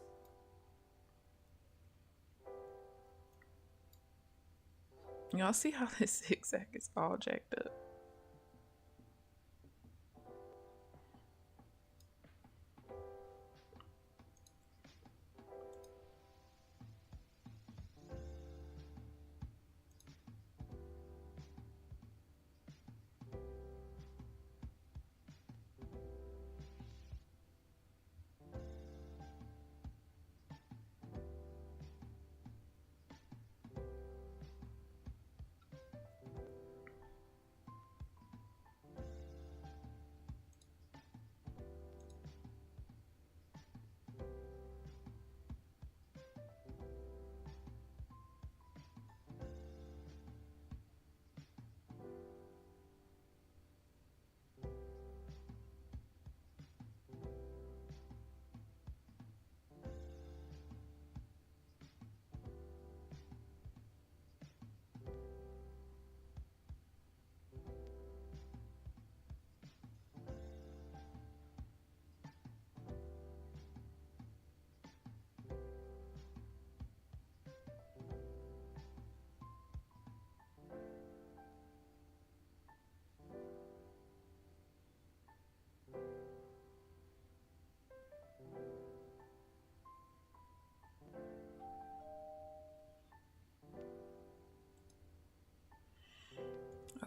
Y'all see how this zigzag is all jacked up?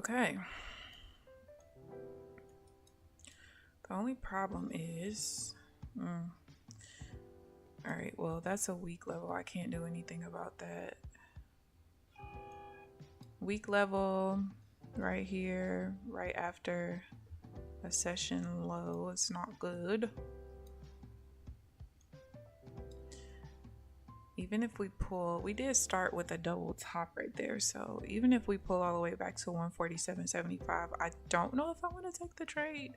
Okay. The only problem is, all right, well, that's a weak level. I can't do anything about that. Weak level right here, right after a session low. It's not good. Even if we pull, we did start with a double top right there. So even if we pull all the way back to 147.75, I don't know if I want to take the trade.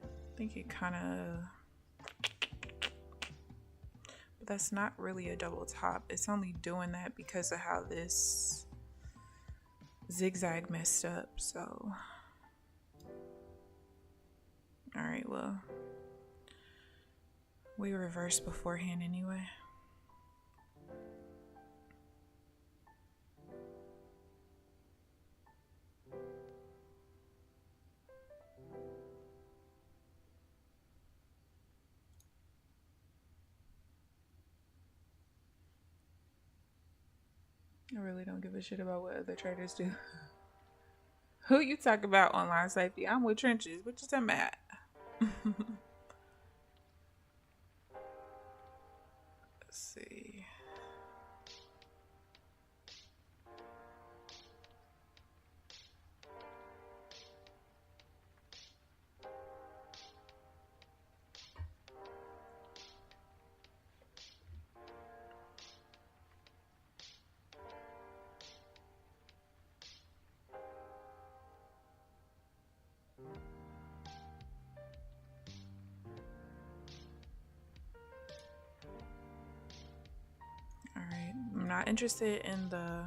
I think it kind of, but that's not really a double top. It's only doing that because of how this zigzag messed up. So, all right, well, we reversed beforehand anyway. I really don't give a shit about what other traders do. Who you talk about online safety? I'm with trenches. What you talking about? Let's see. I'm not interested in the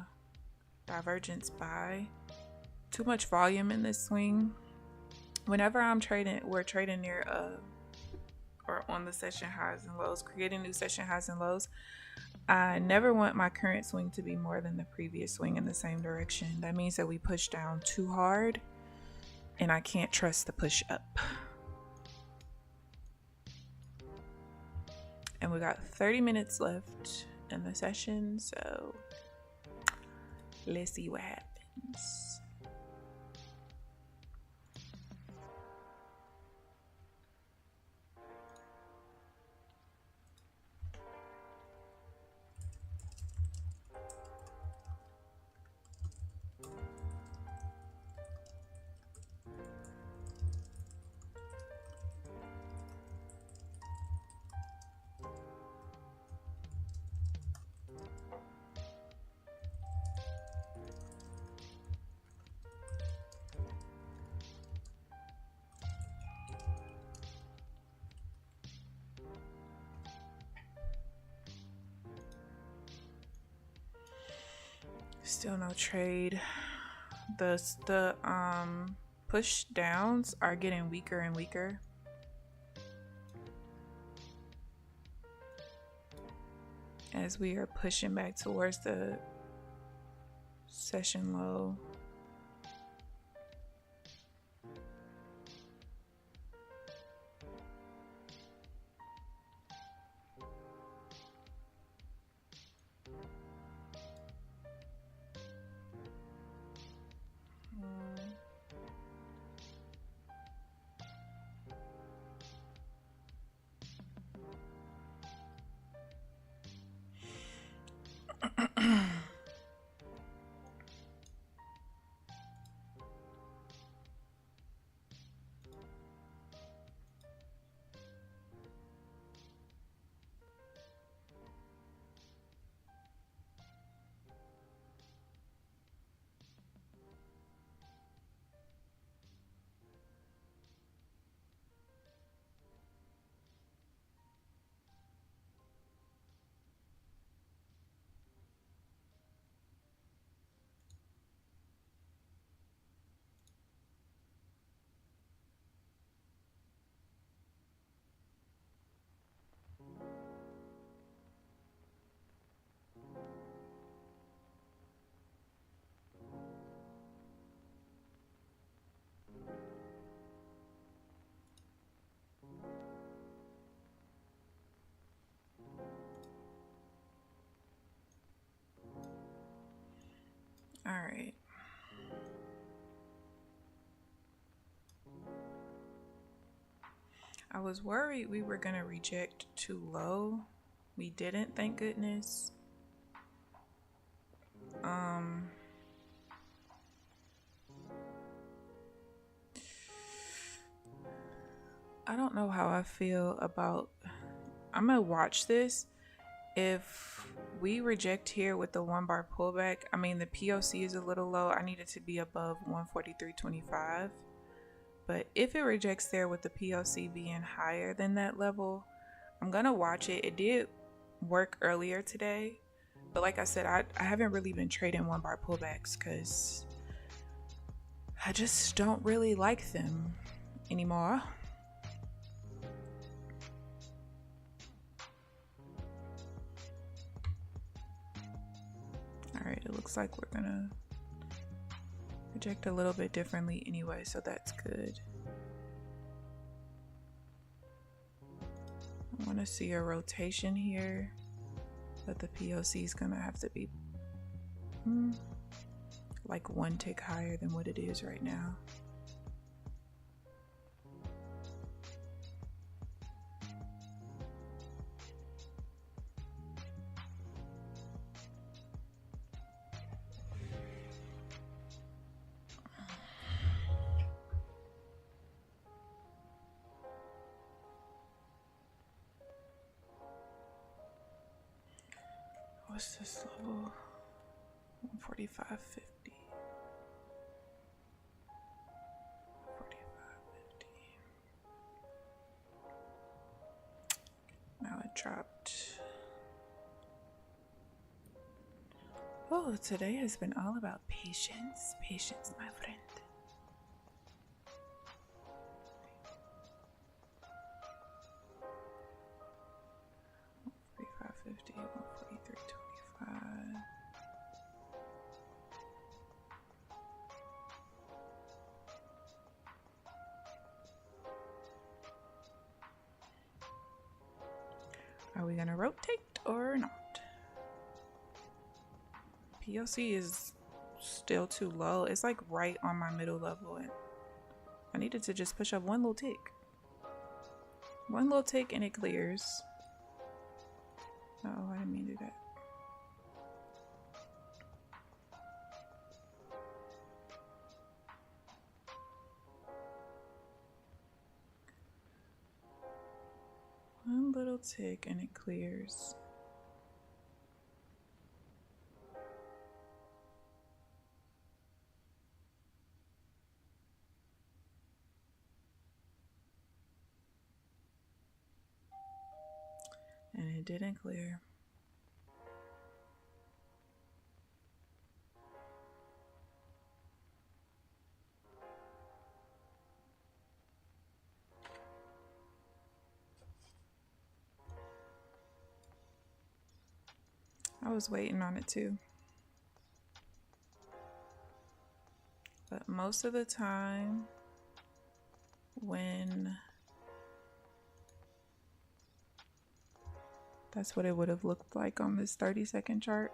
divergence buy. Too much volume in this swing. Whenever I'm trading, we're trading near or on the session highs and lows, creating new session highs and lows. I never want my current swing to be more than the previous swing in the same direction. That means that we push down too hard and I can't trust the push up. And we got 30 minutes left in the session, so let's see what happens. Still no trade. The push downs are getting weaker and weaker. As we are pushing back towards the session low. I was worried we were gonna reject too low. We didn't, thank goodness. I don't know how I feel about, I'm gonna watch this. If we reject here with the 1 bar pullback, I mean the POC is a little low. I need it to be above 143.25. But if it rejects there with the POC being higher than that level, I'm gonna watch it. It did work earlier today, but like I said, I haven't really been trading 1 bar pullbacks because I just don't really like them anymore. Alright, it looks like we're gonna reject a little bit differently anyway, so that's good. I want to see a rotation here, but the POC is gonna have to be like 1 tick higher than what it is right now. What's this level? 145.50. 45.50. Now it dropped. Oh, today has been all about patience. Patience, my friend. $45.50, $143.25. Are we gonna rotate or not? POC is still too low. It's like right on my middle level, and I needed to just push up 1 little tick. 1 little tick and it clears. Oh, I didn't mean to do that. One little tick and it clears. And it didn't clear. I was waiting on it too. But most of the time when that's what it would have looked like on this 30-second chart.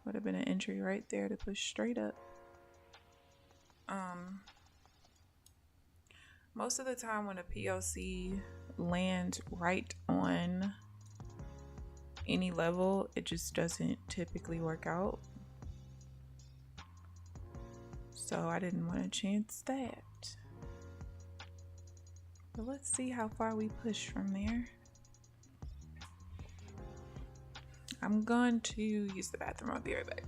Would have been an entry right there to push straight up. Most of the time when a POC lands right on any level, it just doesn't typically work out. So I didn't want to chance that. But let's see how far we push from there. I'm going to use the bathroom. I'll be right back.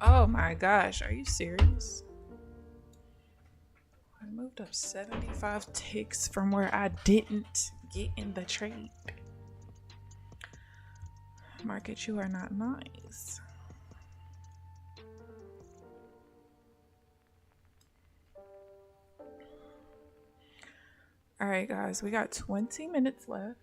Oh my gosh, are you serious? I moved up 75 ticks from where I didn't get in the trade. Market, you are not nice. All right, guys, we got 20 minutes left.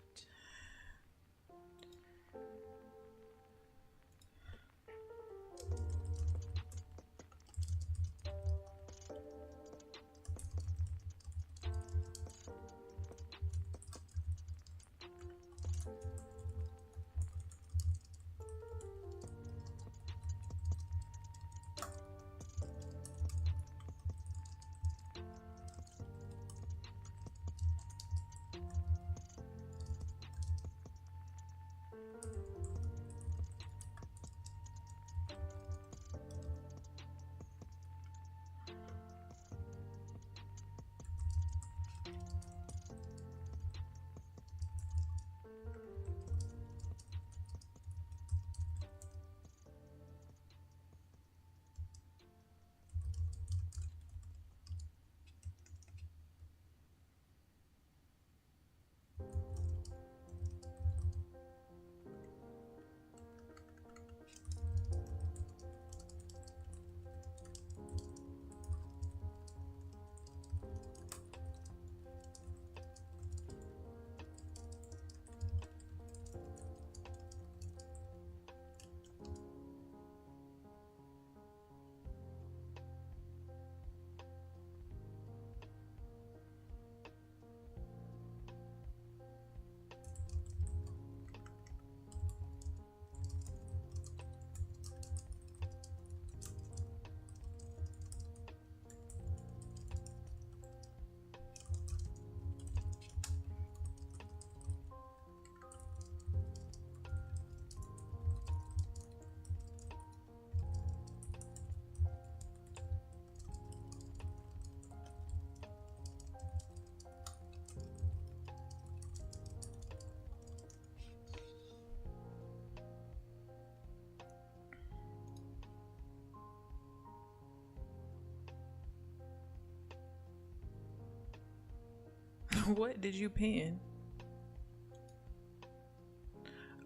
What did you pin?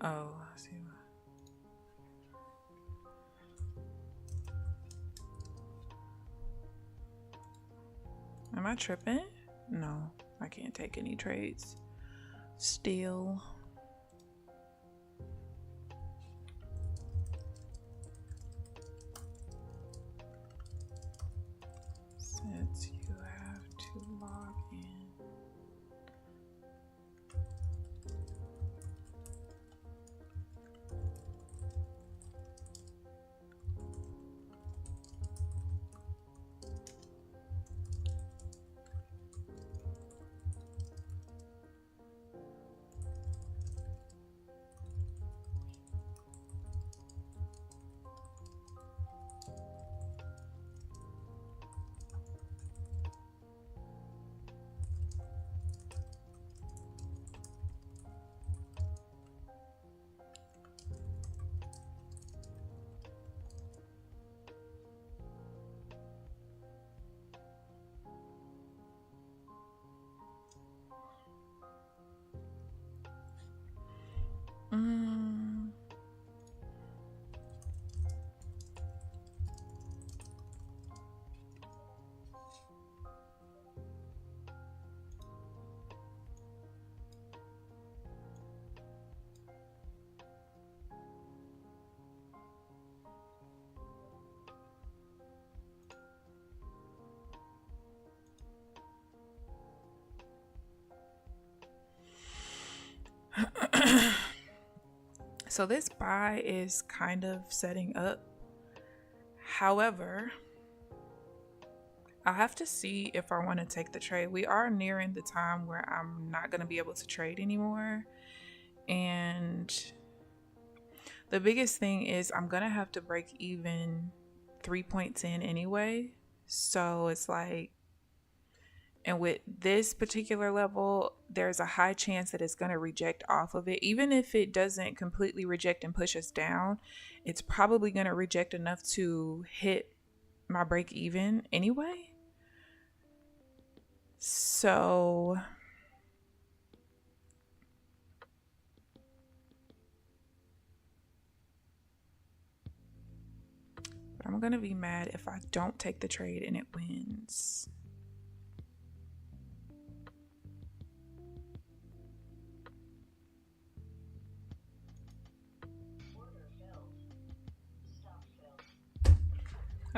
Oh, I see. Am I tripping? No, I can't take any trades. Still. Since you have to log in. So this buy is kind of setting up. However, I'll have to see if I want to take the trade. We are nearing the time where I'm not going to be able to trade anymore. And the biggest thing is I'm going to have to break even 3.10 anyway. So it's like, And with this particular level, there's a high chance that it's going to reject off of it. Even if it doesn't completely reject and push us down, it's probably going to reject enough to hit my break even anyway. So I'm going to be mad if I don't take the trade and it wins.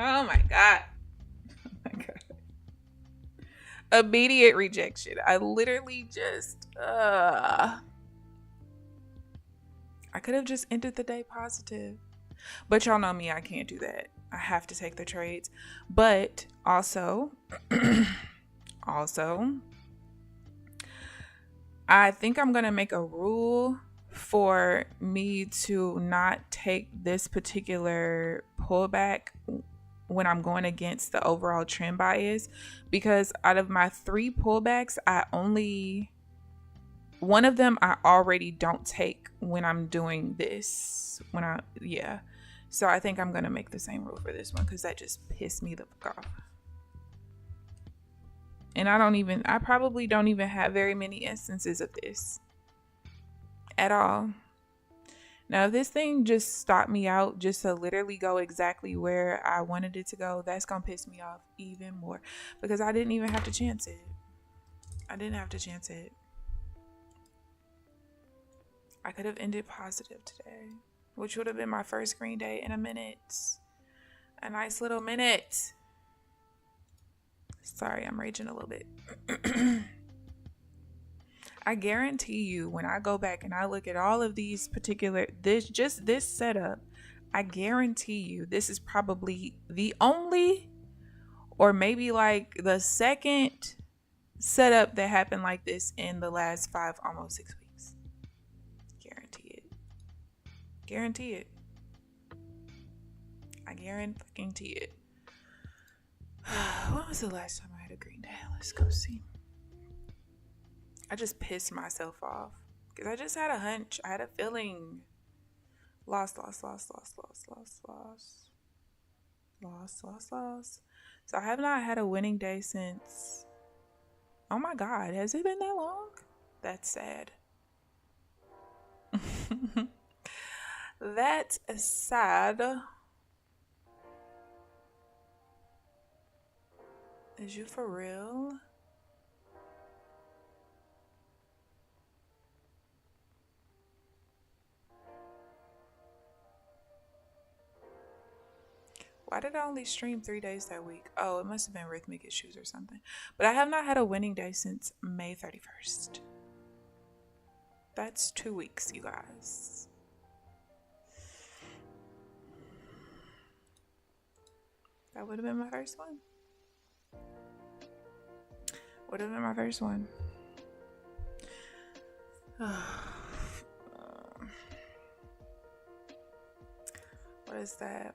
Oh my God. Oh my God. Immediate rejection. I literally just, I could have just ended the day positive. But y'all know me, I can't do that. I have to take the trades. But also, I think I'm going to make a rule for me to not take this particular pullback when I'm going against the overall trend bias, because out of my 3 pullbacks, one of them I already don't take when I'm doing this. So I think I'm going to make the same rule for this one, because that just pissed me the fuck off. And I probably don't even have very many instances of this at all. Now, if this thing just stopped me out just to literally go exactly where I wanted it to go, that's going to piss me off even more, because I didn't even have to chance it. I could have ended positive today, which would have been my first green day in a minute. A nice little minute. Sorry, I'm raging a little bit. I guarantee you, when I go back and I look at all of these this setup, I guarantee you this is probably the only, or maybe like the second setup that happened like this in the last 5, almost 6 weeks. Guarantee it. I guarantee it. When was the last time I had a green day? Let's go see. I just pissed myself off because I just had a hunch. I had a feeling. Loss. So I have not had a winning day since. Oh my God, has it been that long? That's sad. That's sad. Is you for real? Why did I only stream 3 days that week? Oh, it must have been rhythmic issues or something. But I have not had a winning day since May 31st. That's 2 weeks, you guys. That would have been my first one. What is that?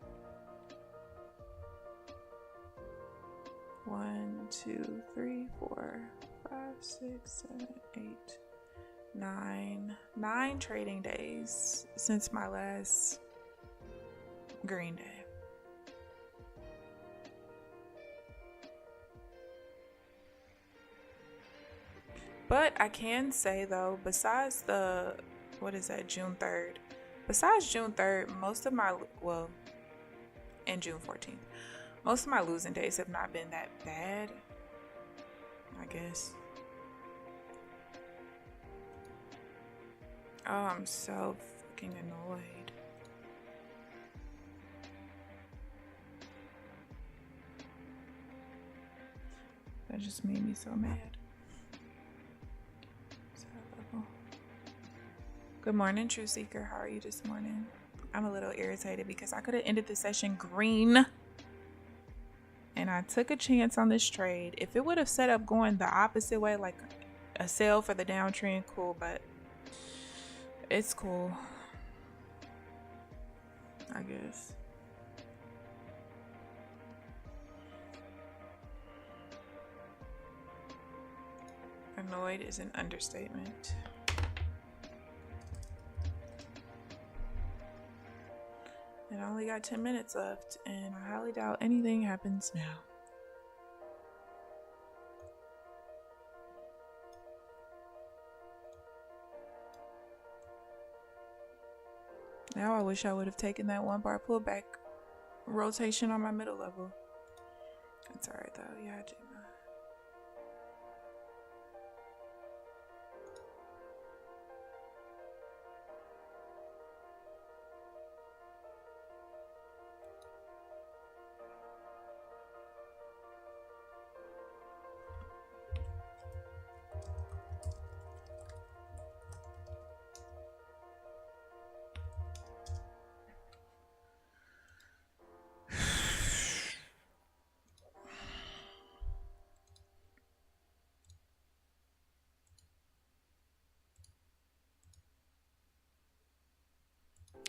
1, 2, 3, 4, 5, 6, 7, 8, 9. 9 trading days since my last green day. But I can say though, besides June 3rd? Besides June 3rd, and June 14th, most of my losing days have not been that bad, I guess. Oh, I'm so fucking annoyed. That just made me so mad. Good morning, True Seeker. How are you this morning? I'm a little irritated because I could have ended the session green. And I took a chance on this trade. If it would have set up going the opposite way, like a sell for the downtrend, cool, but it's cool, I guess. Annoyed is an understatement. And I only got 10 minutes left, and I highly doubt anything happens now. Now I wish I would have taken that 1 bar pullback rotation on my middle level. It's alright though. Yeah, I do.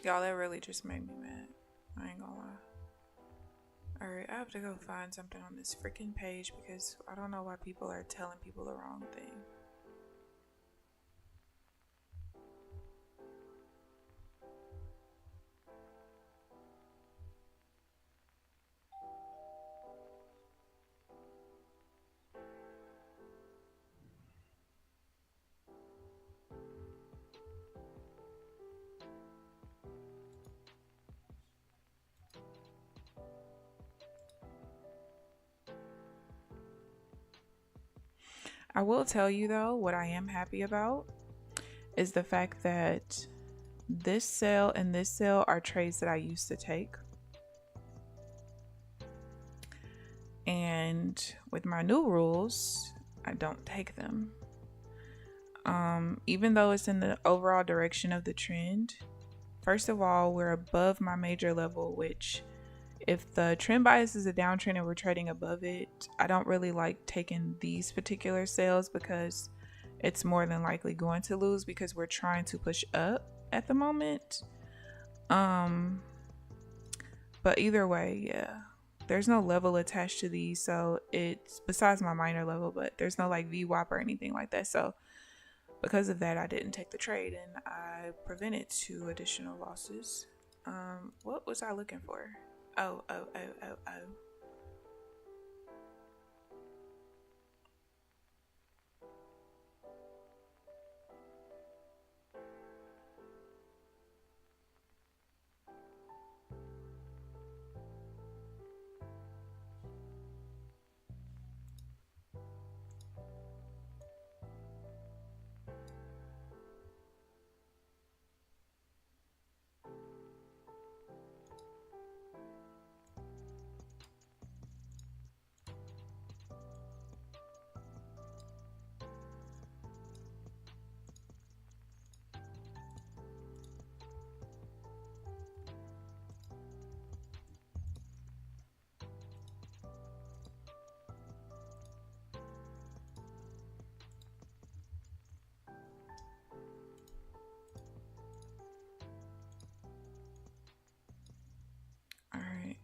Y'all, that really just made me mad. I ain't gonna lie. Alright, I have to go find something on this freaking page because I don't know why people are telling people the wrong thing. I will tell you though, what I am happy about is the fact that this sale and this sale are trades that I used to take. And with my new rules, I don't take them. Even though it's in the overall direction of the trend, first of all, we're above my major level, which if the trend bias is a downtrend and we're trading above it, I don't really like taking these particular sales because it's more than likely going to lose because we're trying to push up at the moment. But either way, yeah, there's no level attached to these, so it's besides my minor level, but there's no like VWAP or anything like that. So because of that, I didn't take the trade and I prevented 2 additional losses. What was I looking for? Oh. All right.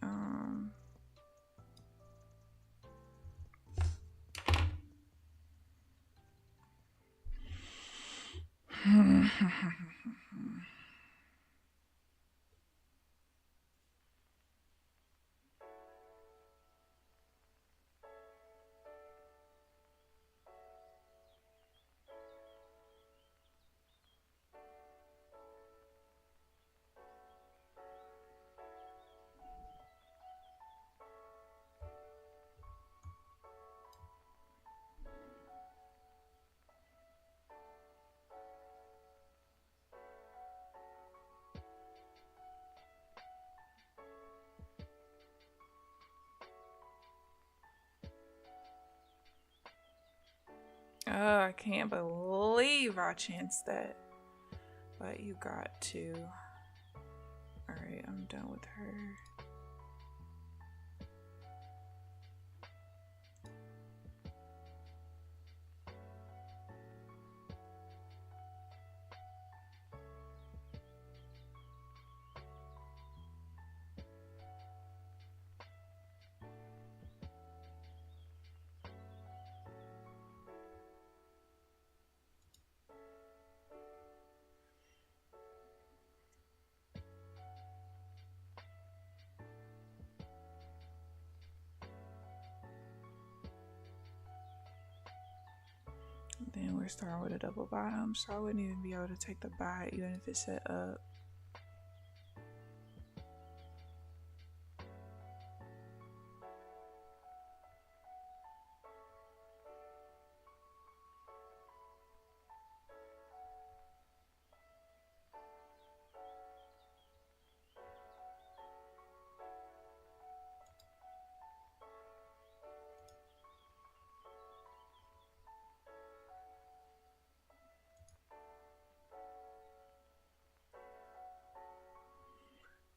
Oh, I can't believe I chanced that. But you got to. Alright, I'm done with her. Then we're starting with a double bottom, so I wouldn't even be able to take the buy even if it's set up.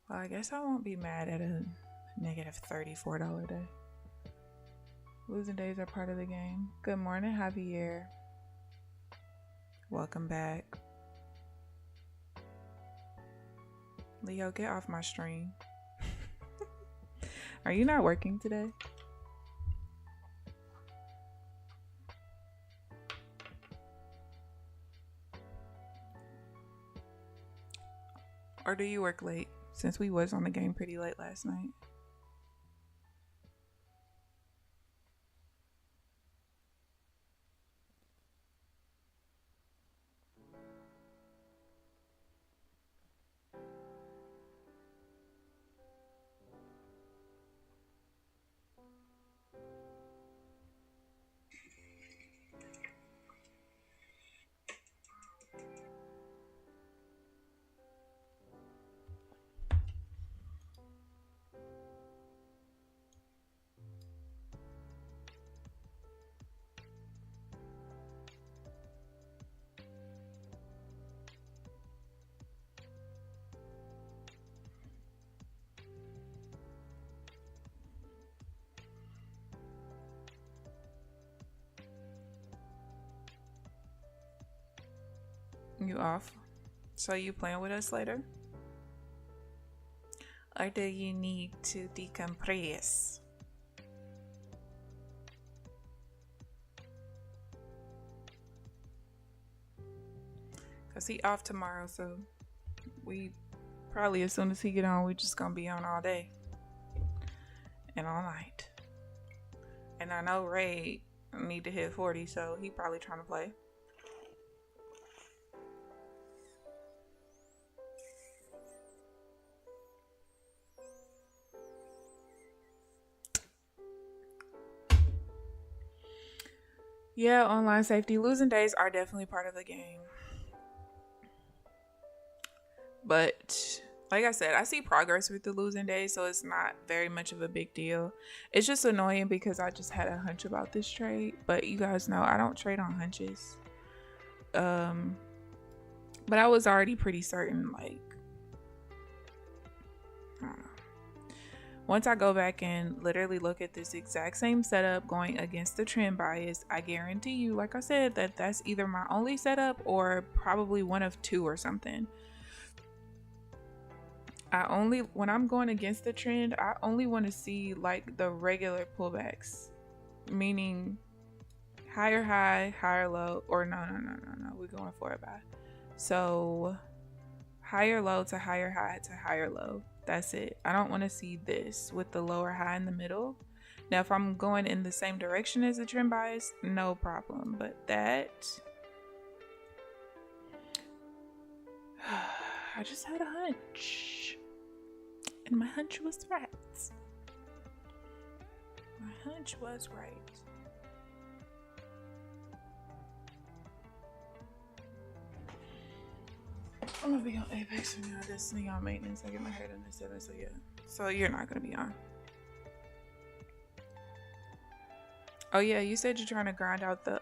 Well, I guess I won't be mad at a negative $34 day. Losing days are part of the game. Good morning, Javier. Welcome back. Leo, get off my stream. Are you not working today? Or do you work late? Since we was on the game pretty late last night. You off? So you playing with us later? Or do you need to decompress? Cause he off tomorrow, so we probably as soon as he get on, we just gonna be on all day and all night. And I know Ray need to hit 40, so he probably trying to play. Yeah, online safety. Losing days are definitely part of the game. But like I said, I see progress with the losing days, so it's not very much of a big deal. It's just annoying because I just had a hunch about this trade. But you guys know I don't trade on hunches. But I was already pretty certain, like, I don't know. Once I go back and literally look at this exact same setup going against the trend bias, I guarantee you, like I said, that that's either my only setup or probably one of two or something. When I'm going against the trend, I only want to see like the regular pullbacks, meaning higher high, higher low, or no, we're going for a buy. So higher low to higher high to higher low. That's it. I don't want to see this with the lower high in the middle. Now, if I'm going in the same direction as the trend bias, no problem. But that, I just had a hunch. And my hunch was right. My hunch was right. I'm gonna be on Apex and now Destiny on maintenance. I get my head in the 7, so yeah. So you're not gonna be on. Oh yeah, you said you're trying to grind out the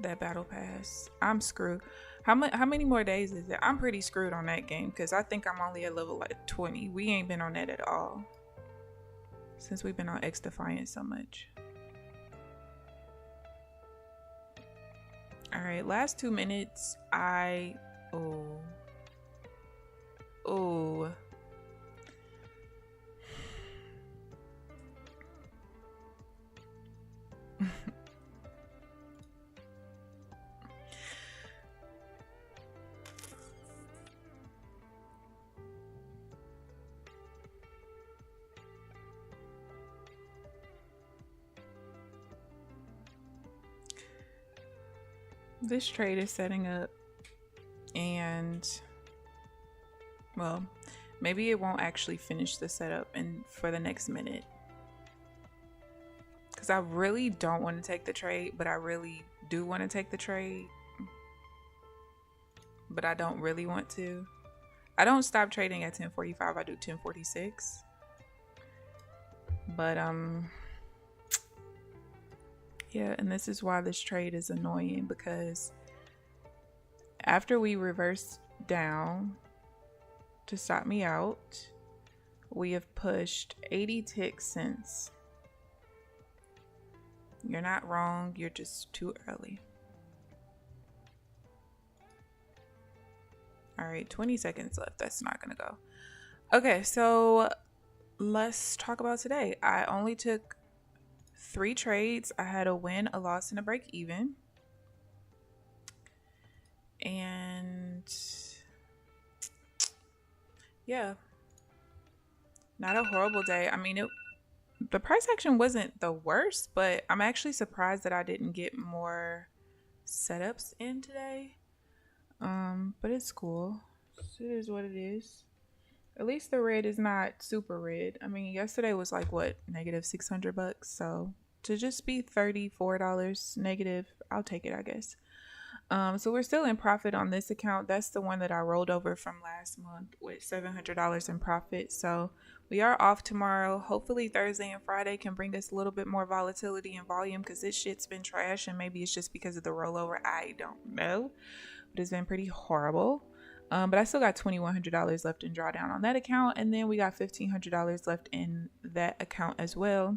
that battle pass. I'm screwed. How many more days is it? I'm pretty screwed on that game because I think I'm only at level like 20. We ain't been on that at all since we've been on X Defiant so much. All right, last 2 minutes. Oh. This trade is setting up, and well, maybe it won't actually finish the setup for the next minute, because I really don't want to take the trade, but I really do want to take the trade, but I don't really want to. I don't stop trading at 10:45. I do 10:46. But yeah, and this is why this trade is annoying, because after we reversed down to stop me out, we have pushed 80 ticks since. You're not wrong, you're just too early. All right, 20 seconds left. That's not gonna go. Okay, so let's talk about today. I only took 3 trades. I had a win, a loss, and a break even. And yeah, not a horrible day. I mean, the price action wasn't the worst, but I'm actually surprised that I didn't get more setups in today. But it's cool. It is what it is. At least the red is not super red. I mean, yesterday was like, what, negative $600. So to just be $34 negative, I'll take it, I guess. So we're still in profit on this account. That's the one that I rolled over from last month with $700 in profit. So we are off tomorrow. Hopefully Thursday and Friday can bring us a little bit more volatility and volume, because this shit's been trash, and maybe it's just because of the rollover. I don't know, but it's been pretty horrible. But I still got $2,100 left in drawdown on that account, and then we got $1,500 left in that account as well,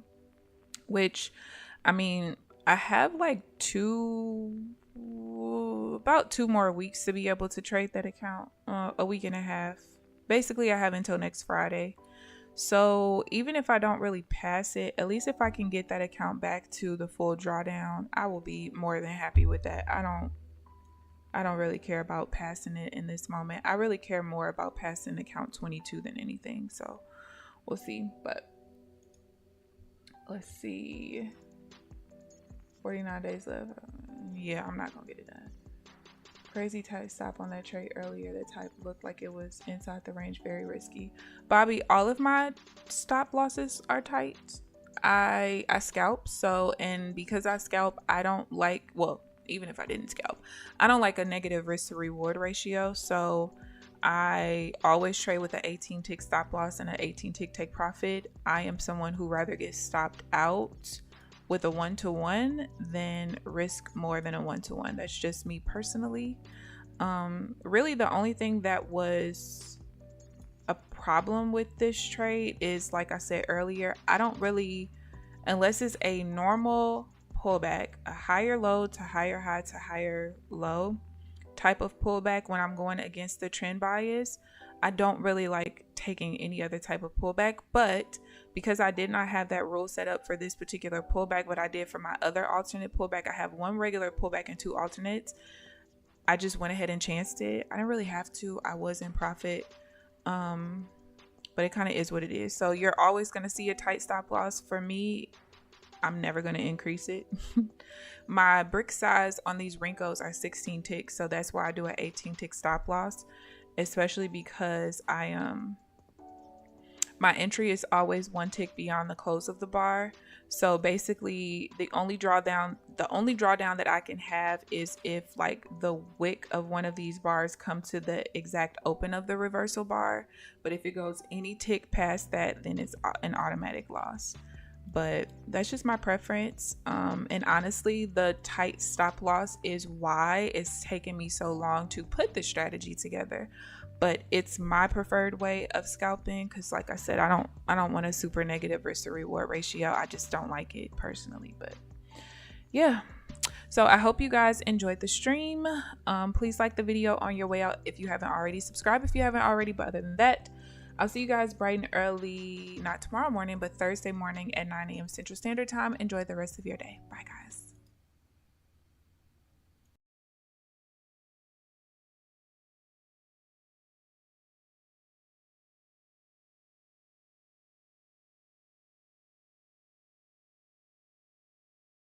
which, I mean, I have like about 2 more weeks to be able to trade that account, a week and a half. Basically, I have until next Friday. So even if I don't really pass it, at least if I can get that account back to the full drawdown, I will be more than happy with that. I don't really care about passing it in this moment. I really care more about passing account 22 than anything. So we'll see. But let's see. 49 days left. Yeah, I'm not gonna get it done. Crazy tight stop on that trade earlier. That type looked like it was inside the range. Very risky. Bobby, all of my stop losses are tight. I scalp. So, and because I scalp, I don't like, well, even if I didn't scalp, I don't like a negative risk to reward ratio. So I always trade with an 18 tick stop loss and an 18 tick take profit. I am someone who rather gets stopped out with a 1-to-1 than risk more than a 1-to-1. That's just me personally. Really the only thing that was a problem with this trade is, like I said earlier, I don't really, unless it's a normal pullback, a higher low to higher high to higher low type of pullback, when I'm going against the trend bias, I don't really like taking any other type of pullback. But because I did not have that rule set up for this particular pullback, but I did for my other alternate pullback, I have 1 regular pullback and 2 alternates. I just went ahead and chanced it. I didn't really have to. I was in profit. But it kind of is what it is. So you're always going to see a tight stop loss. For me, I'm never going to increase it. My brick size on these Rincos are 16 ticks. So that's why I do an 18 tick stop loss, especially because my entry is always 1 tick beyond the close of the bar. So basically the only drawdown that I can have is if like the wick of one of these bars come to the exact open of the reversal bar. But if it goes any tick past that, then it's an automatic loss. But that's just my preference. And honestly, the tight stop loss is why it's taken me so long to put the strategy together. But it's my preferred way of scalping, because like I said, I don't want a super negative risk to reward ratio. I just don't like it personally. But yeah, so I hope you guys enjoyed the stream. Please like the video on your way out if you haven't already. Subscribe if you haven't already. But other than that, I'll see you guys bright and early, not tomorrow morning, but Thursday morning at 9 a.m. Central Standard Time. Enjoy the rest of your day. Bye, guys.